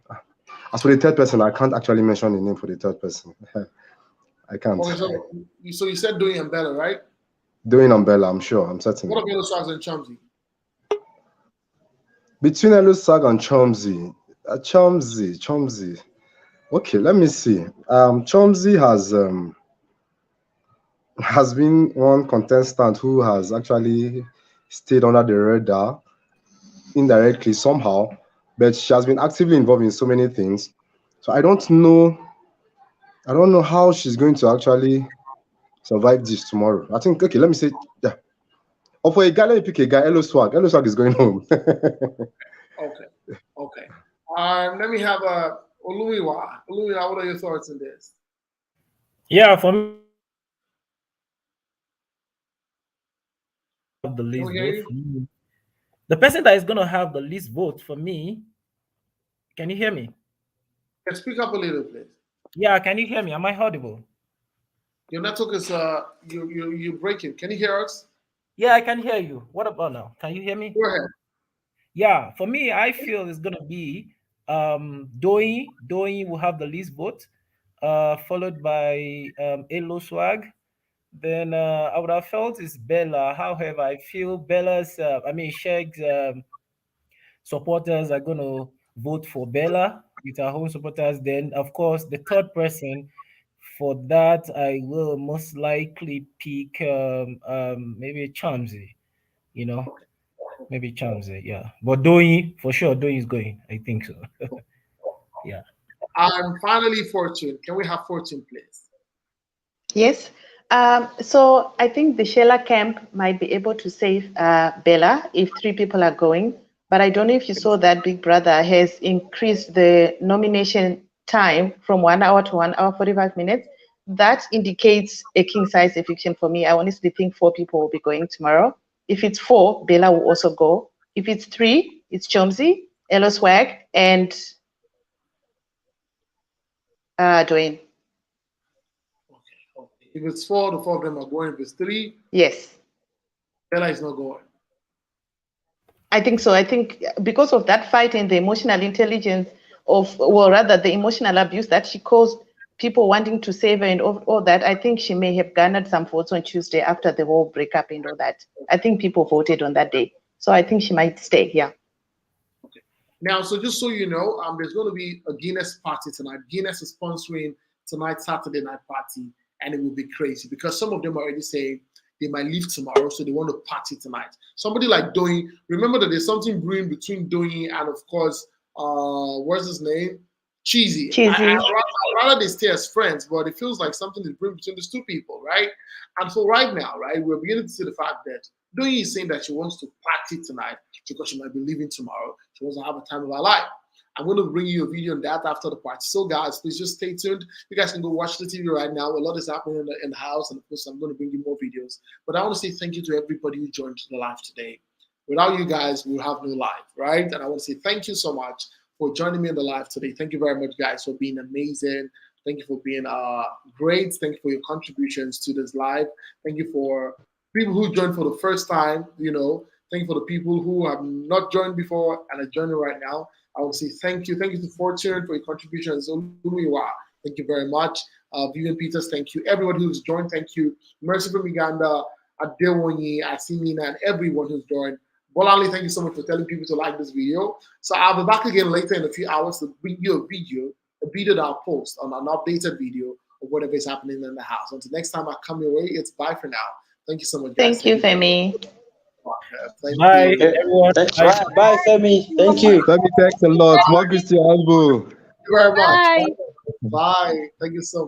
As for the 3rd person, I can't actually mention the name for the 3rd person. I can't. Okay, so you said Doing and Bella, right? Doing and Bella, I'm sure. I'm certain. What about Elo Swags and Chumsy? Between Elo Swag and Chomzi, Chomzi. Okay, let me see. Chomzi has been one contestant who has actually stayed under the radar indirectly somehow, but she has been actively involved in so many things. So I don't know how she's going to actually survive this tomorrow. I think, okay, let me say, yeah. Or for a guy, let me pick a guy, Elo Swag. Elo Swag is going home. Okay. Let me have Olumiwa. Olumiwa, what are your thoughts on this? Yeah, for me, the least vote for me. The person that is going to have the least vote for me. Can you hear me? Can speak up a little, please. Yeah, can you hear me? Am I audible? Your network is you're breaking. Can you hear us? Yeah, I can hear you. What about now? Can you hear me? Go ahead. yeah, for me, I feel it's gonna be Doi. Doi will have the least vote, followed by Elo Swag. Then I would have felt it's Bella. However, I feel Bella's, Sheg's supporters are going to vote for Bella with her own supporters. Then, of course, the third person for that, I will most likely pick maybe Chomsy, maybe Chomsy, yeah. But Doi, for sure, Doi is going. I think so. Yeah. And finally, Fortune. Can we have Fortune, please? Yes. So I think the Sheila camp might be able to save Bella if 3 people are going. But I don't know if you saw that Big Brother has increased the nomination time from 1 hour to 1 hour 45 minutes. That indicates a king size eviction for me. I honestly think 4 people will be going tomorrow. If it's 4, Bella will also go. If it's 3, it's Chomsy, Elo Swag, and Dwayne. If it's 4, the 4 of them are going. If it's 3, yes, Bella is not going. I think so. I think because of that fight and the emotional intelligence the emotional abuse that she caused, people wanting to save her and all that, I think she may have garnered some votes on Tuesday after the whole breakup and all that. I think people voted on that day. So I think she might stay, yeah. Okay. Now, so just so you know, there's going to be a Guinness party tonight. Guinness is sponsoring tonight's Saturday night party, and it will be crazy because some of them are already saying they might leave tomorrow, so they want to party tonight. Somebody like Doi, remember that there's something brewing between Doi and, of course, what's his name? Cheesy. I'd rather they stay as friends, but it feels like something is brewing between these 2 people, right? And so right now, right, we're beginning to see the fact that Doi is saying that she wants to party tonight because she might be leaving tomorrow. She wants to have a time of her life. I'm going to bring you a video on that after the party. So, guys, please just stay tuned. You guys can go watch the TV right now. A lot is happening in the house, and of course, I'm going to bring you more videos. But I want to say thank you to everybody who joined the live today. Without you guys, we'll have no live, right? And I want to say thank you so much for joining me in the live today. Thank you very much, guys, for being amazing. Thank you for being great. Thank you for your contributions to this live. Thank you for people who joined for the first time. Thank you for the people who have not joined before and are joining right now. I will say thank you. Thank you to Fortune for your contributions. Who you are. Thank you very much. Vivian Peters, thank you. Everyone who's joined, thank you. Mercy from Uganda, Adewonyi, Asimina, and everyone who's joined. Bolali, thank you so much for telling people to like this video. So I'll be back again later in a few hours to bring you a video that I'll post on an updated video of whatever is happening in the house. Until next time I come your way, it's bye for now. Thank you so much, guys. Thank you, Femi. Bye, everyone. Bye, Femi. Thank you. Femi, thanks a lot. More peace to you, Albu. Thank you very much. Bye. Thank you so much.